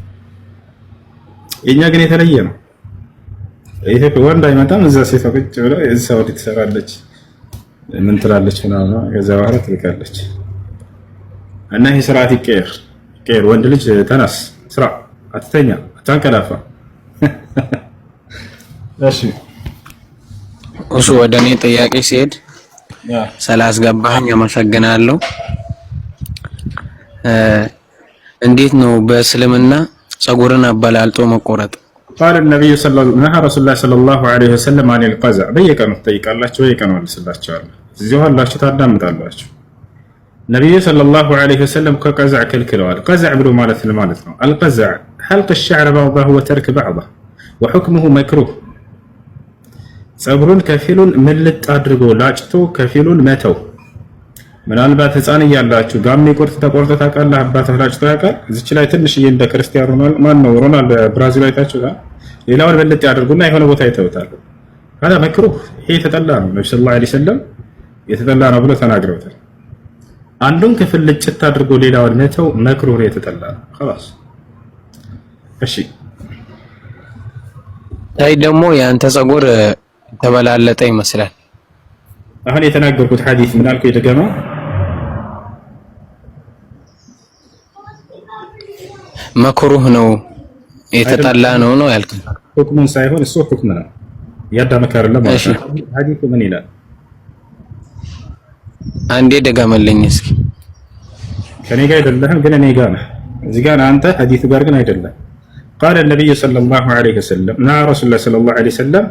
የኛ ግን የተለየ ነው። ይሄ ወንድ አይመጣም። እዛ ሴት ቁጭ ብላ ሳውዲ ትሰራለች፣ ምን ትላለች ምናምን፣ ከዛ በኋላ ትልካለች። እና ይሄ ስርዓት ይቀየር። ወንድ ልጅ ተነስ፣ ስራ፣ አትተኛ፣ አታንቀላፋ። እሺ እሱ ወደ እኔ ጥያቄ ሲሄድ ስላስገባኸኝ አመሰግናለሁ። እንዴት ነው በእስልምና ፀጉርን አበላልጦ መቆረጥ? قال النبي صلى الله نهى رسول الله صلى الله عليه وسلم عن القزع በየቀኑ ትጠይቃላችሁ፣ በየቀኑ መልስላችኋለሁ። እዚሁ አላችሁ ታዳምጣላችሁ። ነብዩ ሰለላሁ ዐለይሂ ወሰለም ከቀዝዕ ከልክለዋል። ቀዝዕ ብሎ ማለት ነው القزع حلق الشعر بعضه وترك بعضه وحكمه مكروه። ፀጉሩን ከፊሉን ምልጥ አድርጎ ላጭቶ ከፊሉን መተው። ምናልባት ህፃን እያላችሁ ጋሜ ቁርጥ ተቆርጦ ታውቃለህ? አባትህ ላጭቶ ያውቃል? እዚች ላይ ትንሽዬ እንደ ክርስቲያኖ ማን ነው ሮናልዶ ብራዚል አይታችሁ ጋር ሌላውን በልጥ ያደርጉና የሆነ ቦታ ይተውታል። ካላ መክሩህ፣ ይሄ የተጠላ ነው። ነብዩ ሰለላሁ ዐለይሂ ወሰለም የተጠላ ነው ብሎ ተናግረውታል። አንዱን ክፍል ልጭት አድርጎ ሌላውን መተው መክሩህ ነው፣ የተጠላ ነው። خلاص እሺ። አይ ደግሞ ያንተ ፀጉር ተበላለጠ ይመስላል። አሁን የተናገርኩት ሐዲስ ምን አልኩ? የደገማ መክሩህ ነው የተጠላ ነው ያልከኝ። ሁክሙን ሳይሆን እሱ ሁክም ነው ያዳመካር ለማለት ነው። ሐዲሱ ምን ይላል? አንዴ ደጋመልኝ እስኪ። ከኔ ጋር አይደለም ግን እኔ ጋር ነህ። እዚህ ጋር አንተ ሐዲሱ ጋር ግን አይደለም። قال النبي صلى الله عليه وسلم نهى رسول الله صلى الله عليه وسلم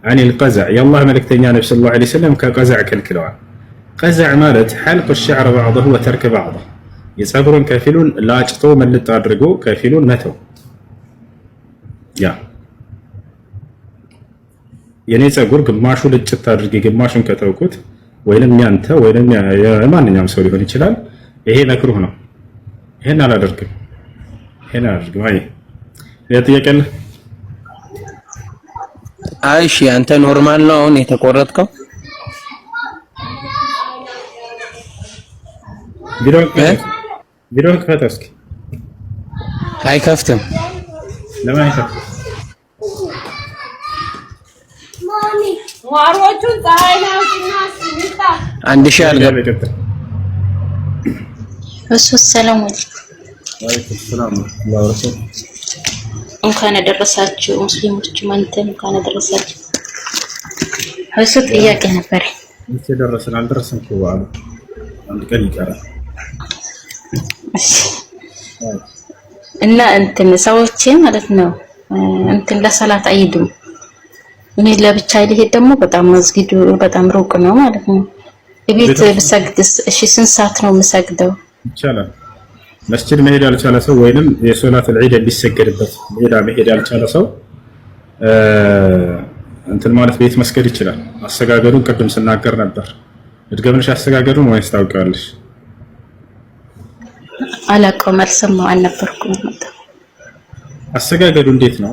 عن القزع يا الله ملكتኛ ነብዩ صلى الله عليه وسلم ከቀዝዕ ከልክለዋል። ቀዝዕ ማለት حلق الشعر بعضه وترك بعضه የፀጉሩን ከፊሉን ላጭቶ መልጥ አድርጎ ከፊሉን መተው። ያ የኔ ጸጉር ግማሹ ልጭት አድርጌ ግማሹን ከተውኩት ወይንም ያንተ ወይንም የማንኛውም ሰው ሊሆን ይችላል። ይሄ መክሩህ ነው። ይሄን አላደርግም። አይ ለጥያቄ አለ? አይ እሺ፣ አንተ ኖርማል ነው አሁን የተቆረጥከው? ቪዲዮ ክፈት እስኪ። አይከፍትም። ለምን አይከፍትም? ዋሮቹን ፀሐይ ነው ሲናስታ አንድ ሺህ አልገባ። ሰላም አለይኩም ሰላም ወራህመቱላሂ። እንኳን አደረሳችሁ ሙስሊሞች፣ ማንተም እንኳን አደረሳችሁ። እሱ ጥያቄ ነበር። እሺ ደረሰን አልደረሰም እኮ በዓሉ አንድ ቀን ይቀራል። እና እንትን ሰዎች ማለት ነው እንትን ለሰላት አይሄዱም። እኔ ለብቻ ልሄድ ደግሞ በጣም መስጊዱ በጣም ሩቅ ነው ማለት ነው። ቤት ብሰግድስ እሺ ስንት ሰዓት ነው የምሰግደው? ይቻላል። መስጂድ መሄድ ያልቻለ ሰው ወይንም የሶላት العيد እንዲሰገድበት ሜዳ መሄድ ያልቻለ ሰው እንትን ማለት ቤት መስገድ ይችላል። አሰጋገዱን ቅድም ስናገር ነበር። እድገምልሽ አሰጋገዱን ወይስ ታውቂዋለሽ? አላውቀውም፣ አልሰማው አልነበርኩም። አሰጋገዱ እንዴት ነው?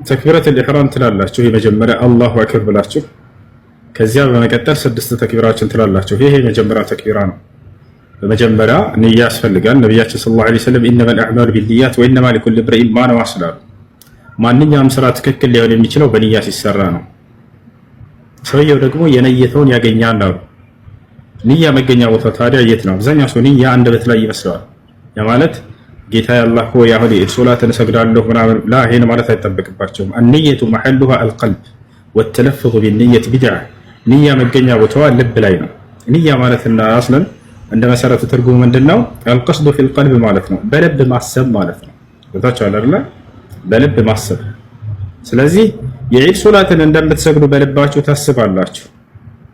ተክቢረት الإحرام ትላላችሁ። የመጀመሪያ አላሁ አክበር ብላችሁ ከዚያ በመቀጠል 6 ተክቢራዎችን ትላላችሁ። ይሄ የመጀመሪያ ተክቢራ ነው። በመጀመሪያ ንያ ያስፈልጋል። ነብያችን ሰለላሁ ዐለይሂ ወሰለም ኢነመል አዕማሉ ቢንኒያት ወኢነማ ሊኩሊ ኢምሪኢን ማ ነዋ ስላሉ ማንኛውም ስራ ትክክል ሊሆን የሚችለው በንያ ሲሰራ ነው። ሰውየው ደግሞ የነየተውን ያገኛል አሉ። ንያ መገኛ ቦታ ታዲያ የት ነው? አብዛኛው ሰው ንያ አንደበት ላይ ይመስለዋል። ያ ማለት ጌታ ያላህ ሆይ አሁን ሶላትን እሰግዳለሁ ምናምን ላ ይሄን ማለት አይጠበቅባቸውም። አንየቱ መሐሉሃ አልቀልብ ወተለፍዙ ቢንኒየት ቢድዓ። ንያ መገኛ ቦታዋ ልብ ላይ ነው። ንያ ማለትና አስለን እንደ መሰረቱ ትርጉሙ ምንድነው? አልቀስዱ ፊል ቀልብ ማለት ነው። በልብ ማሰብ ማለት ነው። ቦታቸው አይደለ? በልብ ማሰብ። ስለዚህ የዒድ ሶላትን እንደምትሰግዱ በልባችሁ ታስባላችሁ።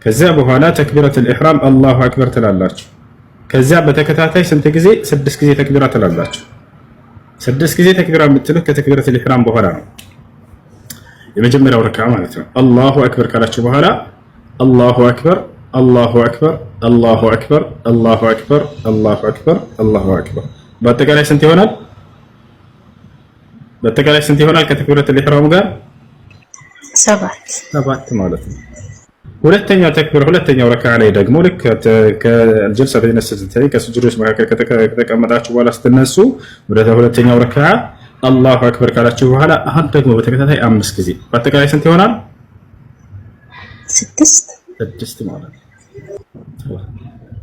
ከዚያ በኋላ ተክቢረቱል ኢሕራም አላሁ አክበር ትላላችሁ። ከዚያ በተከታታይ ስንት ጊዜ? 6 ጊዜ ተክቢራ ትላላችሁ። 6 ጊዜ ተክቢራ የምትሉት ከተክቢረቱል ኢሕራም በኋላ ነው። የመጀመሪያው ረክዓ ማለት ነው። አላሁ አክበር ካላችሁ በኋላ አላሁ አክበር አላሁ አክበር አላሁ አክበር አላሁ አክበር አላሁ አክበር አላሁ አክበር። በአጠቃላይ ስንት ይሆናል? ከተክቢረቱል ኢሕራም ጋር 7 ማለት ነው። ሁለተኛው ተክቢር ሁለተኛው ረክዓ ላይ ደግሞ ልክ ከጀልሳ በይነ ሰጅደተይን ከስጁዶች መካከል ከተቀመጣችሁ በኋላ ስትነሱ ወደ ሁለተኛው ረክዓ አላሁ አክበር ካላችሁ በኋላ አሁን ደግሞ በተከታታይ 5 ጊዜ በአጠቃላይ ስንት ይሆናል? 6 ማለት ነው።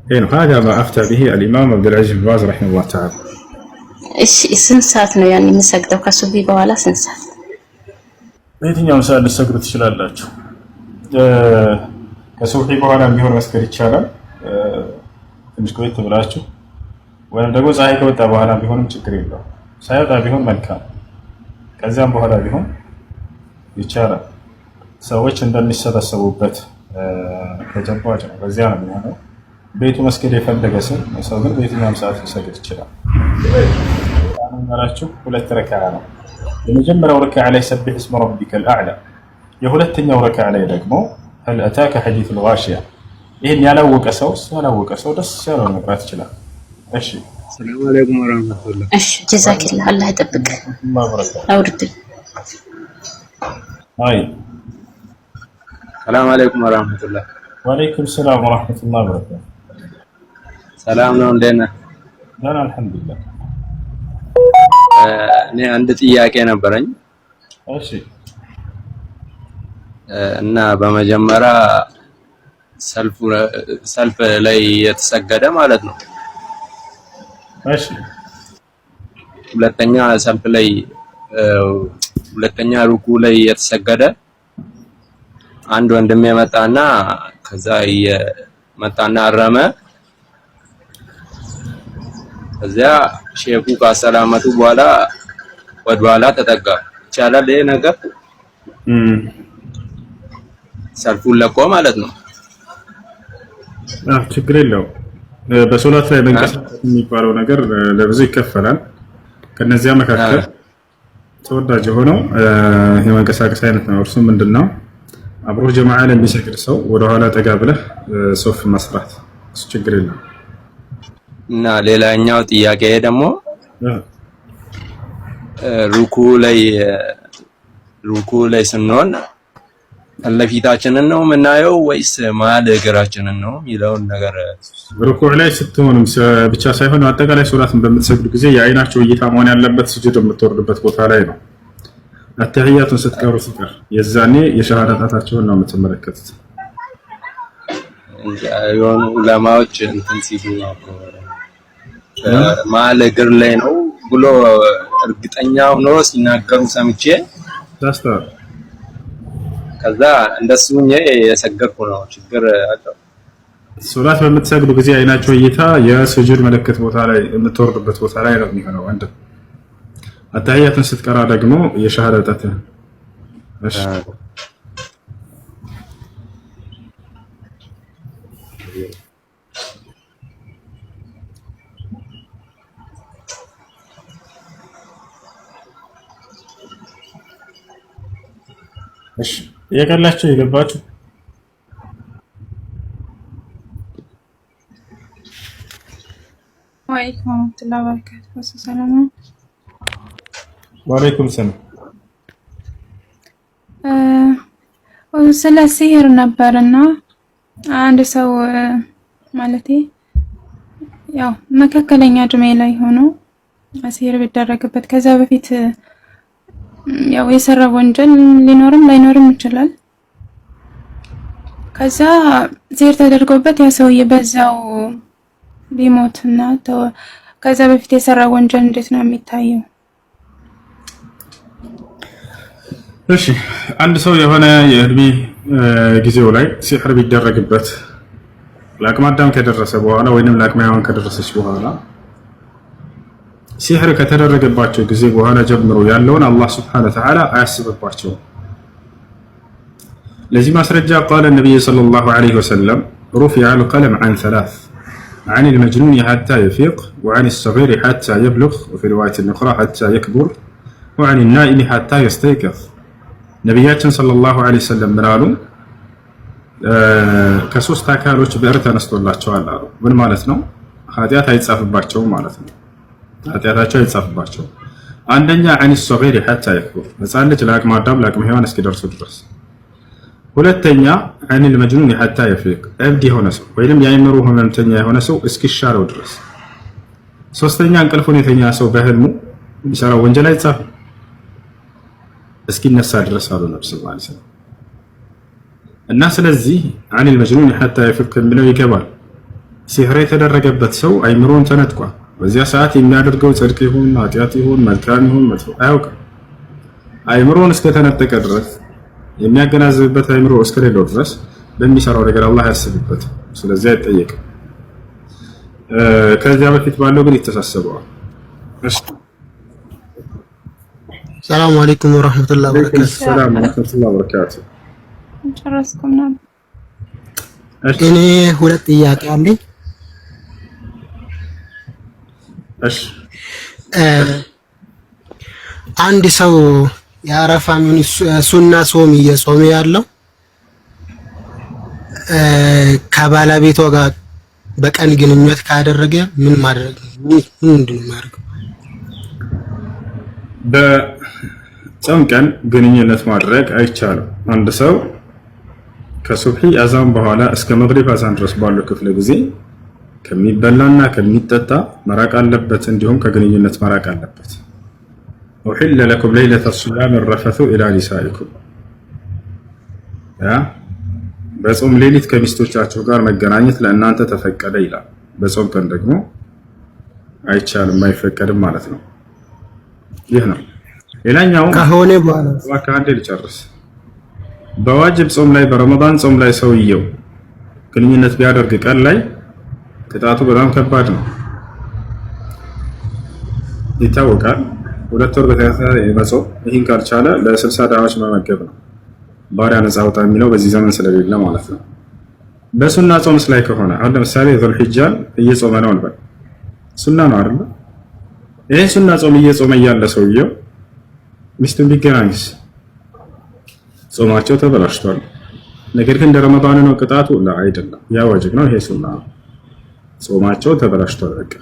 ይሄ ነው هذا ما افتى به الامام عبد العزيز بن باز رحمه الله تعالى። እሺ ስንት ሰዓት ነው ያን የምሰግደው? ከሱቢ በኋላ ስንት ሰዓት? በየትኛውም ሰዓት ልትሰግዱ ትችላላችሁ። ከሱብሒ በኋላ ቢሆን መስገድ ይቻላል። ትንሽ ቆይት ብላችሁ ወይም ደግሞ ፀሐይ ከወጣ በኋላ ቢሆንም ችግር የለውም። ሳይወጣ ቢሆን መልካም፣ ከዚያም በኋላ ቢሆን ይቻላል። ሰዎች እንደሚሰበሰቡበት ተጨባጭ ነው። በዚያ ነው የሚሆነው። ቤቱ መስገድ የፈለገ ሰው ግን በየትኛውም ሰዓት ሊሰግድ ይችላል። አናራችሁ 2 ረክዓ ነው። የመጀመሪያው ረክዓ ላይ ሰብሕ እስመ ረቢከል አዕላ፣ የሁለተኛው ረክዓ ላይ ደግሞ هل أتاك حديث الغاشية። ይሄን ያላወቀ ሰው ደስ ያለው መቅራት ይችላል። እሺ ሰላም አለይኩም ወራህመቱላህ። እሺ ጀዛከላህ፣ አላህ ይጠብቅ። አውርድ። አይ ሰላም አለይኩም ወራህመቱላህ። ወአለይኩም ሰላም ወራህመቱላህ ወበረካቱ። ሰላም ነው፣ እንዴት ነህ? ደህና አልሐምዱሊላህ። እኔ አንድ ጥያቄ ነበረኝ። እሺ እና በመጀመሪያ ሰልፍ ላይ የተሰገደ ማለት ነው። እሺ ሁለተኛ ሩኩ ላይ የተሰገደ አንድ ወንድም የመጣና ከዛ የመጣና አረመ። ከዚያ ሼኹ ካሰላመቱ በኋላ ወደኋላ ተጠጋ። ይቻላል ይሄ ነገር? ሰልፉን ለቆ ማለት ነው። ችግር የለውም። በሶላት ላይ መንቀሳቀስ የሚባለው ነገር ለብዙ ይከፈላል። ከነዚያ መካከል ተወዳጅ የሆነው የመንቀሳቀስ አይነት ነው። እርሱ ምንድነው? አብሮ ጀማዓ ለሚሰግድ ሰው ወደ ኋላ ጠጋ ብለህ ሶፍ መስራት እሱ ችግር የለም። እና ሌላኛው ጥያቄ ደግሞ ሩኩ ላይ ስንሆን ለፊታችንን ነው የምናየው ወይስ መሀል እግራችንን ነው የሚለውን ነገር ሩኩዕ ላይ ስትሆን ብቻ ሳይሆን አጠቃላይ ሶላትን በምትሰግዱ ጊዜ የአይናቸው እይታ መሆን ያለበት ስጁድ የምትወርድበት ቦታ ላይ ነው። አተህያቱን ስትቀሩ ሲቀር የዛኔ የሸሃዳ ጣታቸውን ነው የምትመለከቱት። የሆኑ ዑለማዎች እንትን ሲሉ መሀል እግር ላይ ነው ብሎ እርግጠኛ ሆኖ ሲናገሩ ሰምቼ ታስተዋል። ከዛ እንደሱ የሰገድኩ ነው። ችግር አለው። ሶላት በምትሰግዱ ጊዜ አይናቸው እይታ የስጁድ ምልክት ቦታ ላይ የምትወርድበት ቦታ ላይ ነው የሚሆነው። አንድ አተህያቱን ስትቀራ ደግሞ የሸሃዳ ጣትህ እሺ እሺ የቀላችሁ የገባችሁ ወአለይኩም ሰላም ወበረካቱሁ። ሰላም ነው። ወአለይኩም ሰላም። ስለ ሲህር ነበርና አንድ ሰው ማለቴ ያው መካከለኛ እድሜ ላይ ሆኖ ሲህር ቢደረግበት ከዛ በፊት ያው የሰራ ወንጀል ሊኖርም ላይኖርም ይችላል። ከዛ ሲህር ተደርጎበት ያ ሰውዬ በዛው ቢሞትና ከዛ በፊት የሰራ ወንጀል እንዴት ነው የሚታየው? እሺ አንድ ሰው የሆነ የእድሜ ጊዜው ላይ ሲህር ቢደረግበት ለአቅመ አዳም ከደረሰ በኋላ ወይንም ለአቅመ ሔዋን ከደረሰች በኋላ ሲህር ከተደረገባቸው ጊዜ በኋላ ጀምሮ ያለውን አላህ Subhanahu Wa Ta'ala አያስብባቸውም። ለዚህ ማስረጃ قال النبي صلى الله عليه وسلم رفع القلم عن ثلاث عن المجنون حتى يفيق وعن الصغير حتى يبلغ وفي رواية أخرى حتى يكبر وعن النائم حتى يستيقظ ነብያችን ሰለላሁ ዐለይሂ ወሰለም ምራሉ ከሶስት አካሎች ብዕር ተነስቶላቸዋል አሉ። ምን ማለት ነው? ኃጢአት አይጻፍባቸውም ማለት ነው። ኃጢአታቸው አይጻፍባቸውም። አንደኛ عن الصغير حتى يكبر ሕፃን ልጅ ለአቅመ አዳም ለአቅመ ሔዋን እስኪደርሱ ድረስ። ሁለተኛ عن المجنون حتى يفيق እብድ የሆነ ሰው ወይንም የአእምሮ ህመምተኛ የሆነ ሰው እስኪሻለው ድረስ። ሶስተኛ እንቅልፉን የተኛ ሰው በህልሙ ቢሰራው ወንጀል አይጻፍም እስኪነሳ ድረስ አሉ ነብዩ ሰለላሁ ዐለይሂ ወሰለም። እና ስለዚህ عن المجنون حتى يفيق የሚለው ይገባል። ሲህር የተደረገበት ሰው አይምሮን ተነጥቋል። በዚያ ሰዓት የሚያደርገው ጽድቅ ይሁን ኃጢአት ይሁን መልካም ይሁን መጥፎ አያውቅም። አይምሮን እስከተነጠቀ ድረስ የሚያገናዝብበት አይምሮ እስከሌለው ድረስ በሚሰራው ነገር አላህ ያስብበት፣ ስለዚህ አይጠየቅም። ከዚያ በፊት ባለው ግን ይተሳሰበዋል። እሺ ሰላም አለይኩም ወራህመቱላሂ ወበረካቱ። ሰላም ወራህመቱላሂ ወበረካቱ። ጨረስኩም ነው። እኔ ሁለት ጥያቄ አለኝ። እሺ አንድ ሰው የአረፋ ምን ሱና ጾም እየጾመ ያለው ከባለቤቷ ጋር በቀን ግንኙነት ካደረገ ምን ማድረግ ምንድን ነው የሚያደርገው? በጾም ቀን ግንኙነት ማድረግ አይቻልም። አንድ ሰው ከሱብሂ አዛን በኋላ እስከ መግሪብ አዛን ድረስ ባለው ክፍለ ጊዜ ከሚበላና ከሚጠጣ መራቅ አለበት፣ እንዲሁም ከግንኙነት መራቅ አለበት። وحل لكم ليلة الصيام الرفث إلى نسائكم በጾም ሌሊት ከሚስቶቻችሁ ጋር መገናኘት ለእናንተ ተፈቀደ ይላል። በጾም ቀን ደግሞ አይቻልም አይፈቀድም ማለት ነው። ይህ ነው። ሌላኛው ከሆነ በኋላ አንዴ ልጨርስ። በዋጅብ ጾም ላይ በረመዳን ጾም ላይ ሰውየው ግንኙነት ቢያደርግ ቀን ላይ ቅጣቱ በጣም ከባድ ነው ይታወቃል። 2 ወር በተከታታይ መጾም ይህን ካልቻለ ለ60 ዳዎች መመገብ ነው። ባሪያ ነፃ ወጣ የሚለው በዚህ ዘመን ስለሌለ ማለት ነው። በሱና ጾምስ ላይ ከሆነ አሁን ለምሳሌ ዙልሂጃን እየጾመ ነው እንበል፣ ሱና ነው አይደል? ይሄ ሱና ጾም እየጾመ ያለ ሰውየው ሚስቱን ቢገናኝስ ጾማቸው ተበላሽቷል። ነገር ግን እንደ ረመዳን ነው ቅጣቱ? አይደለም። ያ ዋጅብ ነው፣ ይሄ ሱና ነው። ጾማቸው ተበላሽቷል በቃ።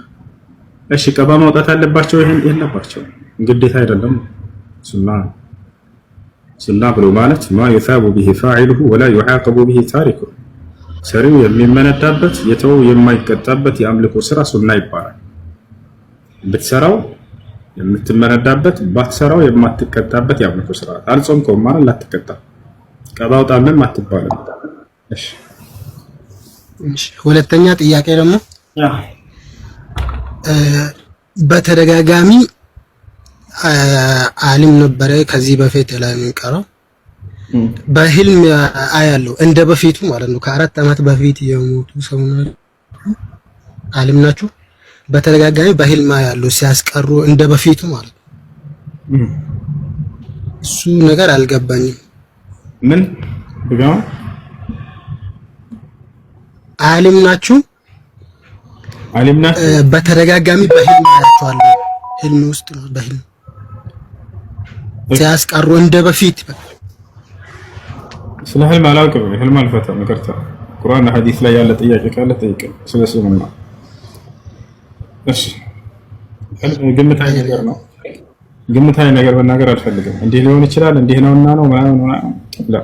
እሺ ቀባ ማውጣት አለባቸው? ይሄን የለባቸው፣ ግዴታ አይደለም። ሱና ብሎ ማለት ማ يثاب به فاعله ولا يعاقب به تاركه ሰሪው የሚመነዳበት የተው የማይቀጣበት የአምልኮ ስራ ሱና ይባላል። ብትሰራው የምትመነዳበት፣ ባትሰራው የማትቀጣበት የአምልኮ ስራ። አልጾምከውም ማለት ላትቀጣ፣ ቀባ አውጣምን አትባልም። እሺ ሁለተኛ ጥያቄ ደግሞ በተደጋጋሚ ዓለም ነበረ ከዚህ በፊት ላይ የሚቀረው በህልም አያለው እንደ በፊቱ ማለት ነው። ከ4 አመት በፊት የሞቱ ሰው ነው ዓለም ናችሁ። በተደጋጋሚ በህልም አያለው ሲያስቀሩ እንደ በፊቱ ማለት ነው። እሱ ነገር አልገባኝም። ምን ብጋው ዓለም ናችሁ በተደጋጋሚ በህልም አያቸዋለሁ። ህልም ውስጥ ነው በህልም ሲያስቀሩ እንደ በፊት። ስለ ህልም አላውቅም፣ ህልም አልፈታም። ይቅርታ ቁርአን ሐዲስ ላይ ያለ ጥያቄ ካለ ጠይቅ ስለ ሱና። እሺ ግምታዊ ነገር ነው፣ ግምታዊ ነገር መናገር አልፈልግም። እንዲህ ሊሆን ይችላል እንዲህ ነውና ነው ማለት ላ።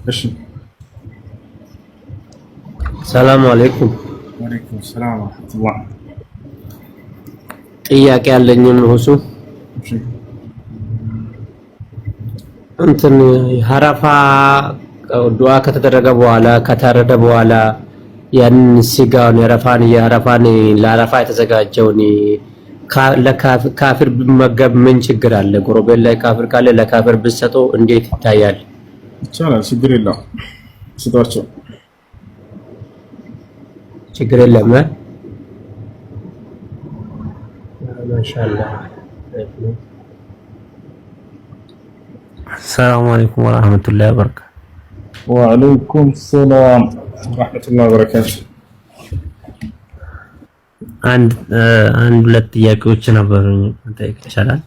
እሺ ሰላም አለይኩም። ወአለይኩም ሰላም ወራህመቱላህ። ጥያቄ ያለኝን ሁሱ እንትን ሀረፋ ዱዓ ከተደረገ በኋላ ከታረደ በኋላ ያን ስጋውን የአረፋን ለአረፋ የተዘጋጀውን ለካፊር ቢመገብ ምን ችግር አለ? ጎረቤት ላይ ካፊር ካለ ለካፊር ብትሰጠው እንዴት ይታያል? ይቻላል፣ ችግር የለም። ስጧቸው፣ ችግር የለም። ማሻአላህ። ሰላም አለይኩም ወራህመቱላሂ ወበረካቱ። ወአለይኩም ሰላም ወራህመቱላሂ ወበረካቱ። አንድ ሁለት ጥያቄዎች ነበሩኝ መጠየቅ ይቻላል?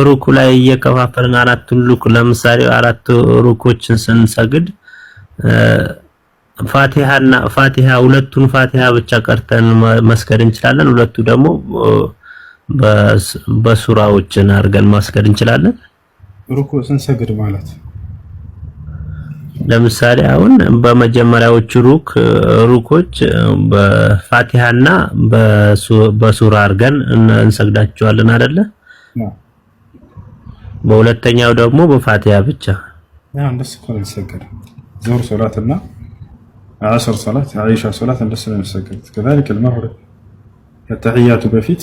ሩኩ ላይ እየከፋፈልን አራቱን ሩኩ ለምሳሌ አራቱ ሩኮችን ስንሰግድ ፋቲሃ ሁለቱን ፋቲሃ ብቻ ቀርተን መስገድ እንችላለን? ሁለቱ ደግሞ በሱራዎችን አድርገን መስገድ እንችላለን? ሩኩ ስንሰግድ ማለት ለምሳሌ አሁን በመጀመሪያዎቹ ሩኮች በፋቲሃና በሱራ አድርገን እንሰግዳቸዋለን አይደለ? በሁለተኛው ደግሞ በፋቲሃ ብቻ። እንደሱ እኮ ነው የሚሰገደው። ዙህር ሶላትና ዓስር ሶላት፣ ዓኢሻ ሶላት እንደሱ ነው የሚሰገዱት። ከዛልክ المغرب ከተህያቱ በፊት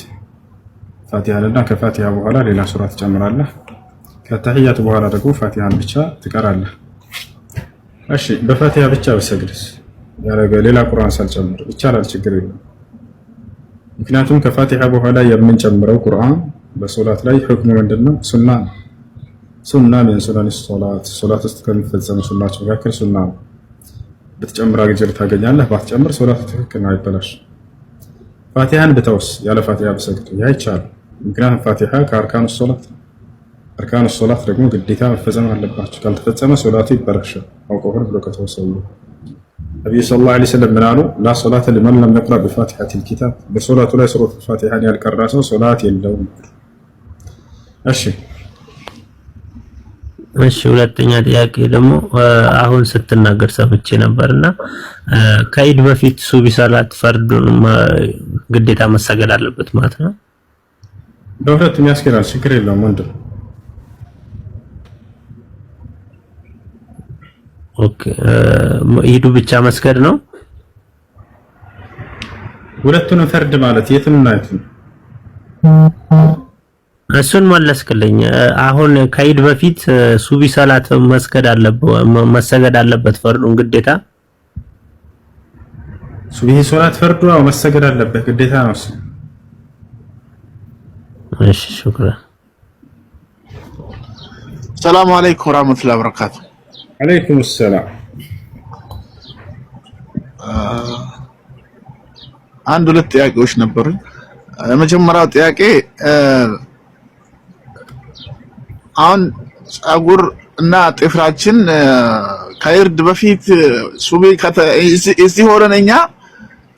ፋቲሃና ከፋቲሃ በኋላ ሌላ ሱራ ትጨምራለህ። ከተህያቱ በኋላ ደግሞ ፋቲሃን ብቻ ትቀራለህ። እሺ በፋቲሃ ብቻ ብሰግድስ ሌላ ቁርአን ሳልጨምር ይቻላል? ችግር የለም። ምክንያቱም ከፋቲሃ በኋላ የምንጨምረው ቁርአን በሶላት ላይ ህክሙ ምንድነው? ሱና ነው። ሱና ምን ሱናን ሶላት ውስጥ ከሚፈጸሙ ሱናዎች መካከል ሱና ነው። ብትጨምር አጅር ታገኛለህ፣ ባትጨምር ሶላት ትክክል ነው፣ አይበላሽ። ፋቲሃን ብተውስ ያለ ፋቲሃ ብሰግድ ያ ይቻላል። ምክንያቱም ፋቲሃ ከአርካኑ ሶላት፣ አርካኑ ሶላት ደግሞ ግዴታ መፈጸም አለባቸው። ካልተፈጸመ ሶላቱ ይበላሻል። አውቀው ብሎ ከተወሰኑ ነብዩ ሰለላሁ ዐለይሂ ወሰለም ምን አሉ? ላ ሶላተ ሊመን ለም የቅራ ቢፋቲሐቲል ኪታብ፣ በሶላቱ ላይ ሱረቱል ፋቲሃን ያልቀራ ሰው ሶላት የለውም። እሺ ሁለተኛ ጥያቄ ደግሞ አሁን ስትናገር ሰምቼ ነበርና ከኢድ በፊት ሱቢ ሰላት ፈርዱን ግዴታ መሰገድ አለበት ማለት ነው? በሁለቱም ያስኬዳል፣ ችግር የለውም ወንድም። ኦኬ ኢዱ ብቻ መስገድ ነው? ሁለቱንም ፈርድ ማለት የትንና የትን? እሱን መለስክልኝ። አሁን ከኢድ በፊት ሱቢ ሰላት መሰገድ አለበት ፈርዱን ግዴታ? ሱቢ ሶላት ፈርዱ መሰገድ አለበት ግዴታ ነው እሱ። እሺ ሹክራን። ሰላም አለይኩም ወራህመቱላሂ ወበረካቱ። አለይኩም ሰላም። አንድ ሁለት ጥያቄዎች ነበሩኝ። የመጀመሪያው ጥያቄ አሁን ጸጉር እና ጥፍራችን ከእርድ በፊት ሱቢ እዚህ ሆነን እኛ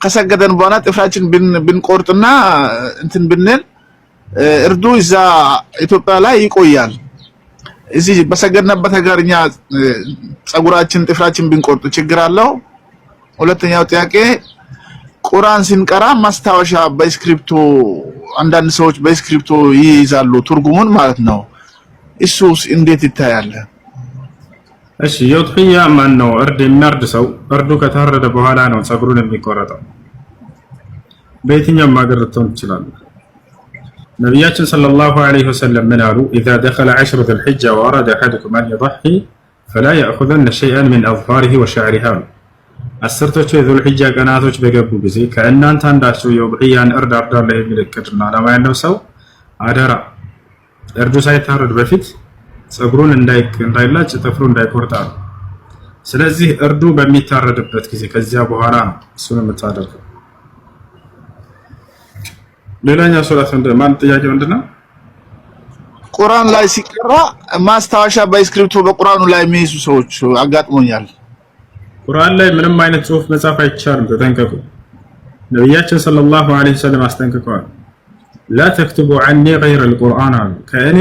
ከሰገደን በኋላ ጥፍራችን ብንቆርጥና እንትን ብንል እርዱ እዛ ኢትዮጵያ ላይ ይቆያል። እዚህ በሰገድነበት ሀገር እኛ ጸጉራችን ጥፍራችን ብንቆርጥ ችግር አለው? ሁለተኛው ጥያቄ ቁርአን ስንቀራ ማስታወሻ በስክሪፕቶ አንዳንድ ሰዎች በስክሪፕቶ ይይዛሉ ትርጉሙን ማለት ነው። እሱስ እንዴት ይታያል? እሺ የውጥያ ማን ነው? እርድ የሚያርድ ሰው እርዱ ከታረደ በኋላ ነው ጸጉሩን የሚቆረጠው። በየትኛውም ሀገር ልትሆን ይችላል። ነቢያችን ሰለላሁ ዐለይሂ ወሰለም ምን አሉ? إذا دخل عشر ذي الحجة وأراد أحدكم أن يضحي فلا يأخذن شيئا من أظفاره وشعرها. አስርቶቹ የዙል ሒጃ ቀናቶች በገቡ ጊዜ ከእናንተ አንዳችሁ የውጥያን እርድ አርዳለሁ የሚል እቅድና ዓላማ ያለው ሰው አደራ እርዱ ሳይታረድ በፊት ጸጉሩን እንዳይላጭ ጥፍሩ እንዳይቆርጥ አሉ። ስለዚህ እርዱ በሚታረድበት ጊዜ ከዚያ በኋላ ነው እሱን የምታደርገው። ሌላኛው ሶላት ማን ጥያቄ ምንድነው? ቁርአን ላይ ሲቀራ ማስታወሻ በስክሪፕቶ በቁርአኑ ላይ የሚይዙ ሰዎች አጋጥሞኛል። ቁርአን ላይ ምንም አይነት ጽሁፍ መጻፍ አይቻልም፣ ተጠንቀቁ። ነብያችን ሰለላሁ ዐለይሂ ወሰለም አስጠንቅቀዋል። ላ ተክቱቡ ዐኒ ገይረ አልቁርአን አሉ። ከእኔ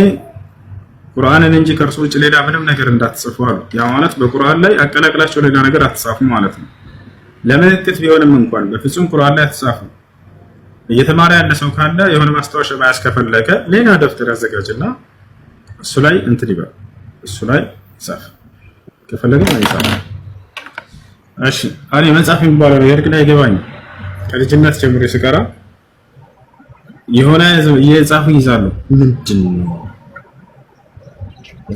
ቁርአንን እንጂ ከእርሱ ውጭ ሌላ ምንም ነገር እንዳትጽፉ አሉ። ያ ማለት በቁርአን ላይ አቀላቅላችሁ ሌላ ነገር አትጻፉ ማለት ነው። ለምልክት ቢሆንም እንኳን በፍጹም ቁርአን ላይ አትጻፉ። እየተማረ ያለ ሰው ካለ የሆነ ማስታወሻ መያዝ ከፈለገ ሌላ ደፍተር ያዘጋጅና እሱ ላይ እንትን ይበል፣ እሱ ላይ ጻፍ ከፈለገ አይጻፍ። እሺ እኔ መጻፍ የሚባለው ነገር ግን አይገባኝም። ከልጅነት ጀምሮ ስቀራ የሆነ የጻፉ ይዛሉ። ምንድነው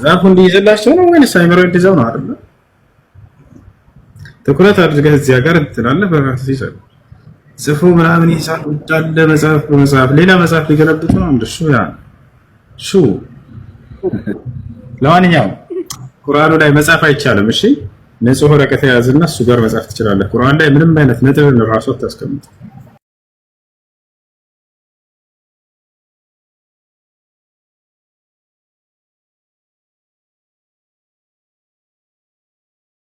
ዛፉ እንዲይዝላቸው ነው ወይስ አይምሮ እንዲይዘው ነው አይደል? ትኩረት አድርገህ እዚያ ጋር ትላለህ። በራስህ ይዘህ ጽፉ ምናምን ይሳሉ እንዳለ መጽሐፍ ሌላ መጽሐፍ ሊገለብጡ ነው እንደሱ ያ ሹ ለማንኛውም ቁርአኑ ላይ መጻፍ አይቻልም። እሺ ንጹህ ወረቀት ያዝና እሱ ጋር መጻፍ ትችላለህ። ቁርአን ላይ ምንም አይነት ነጥብ ራሱ አታስቀምጥ።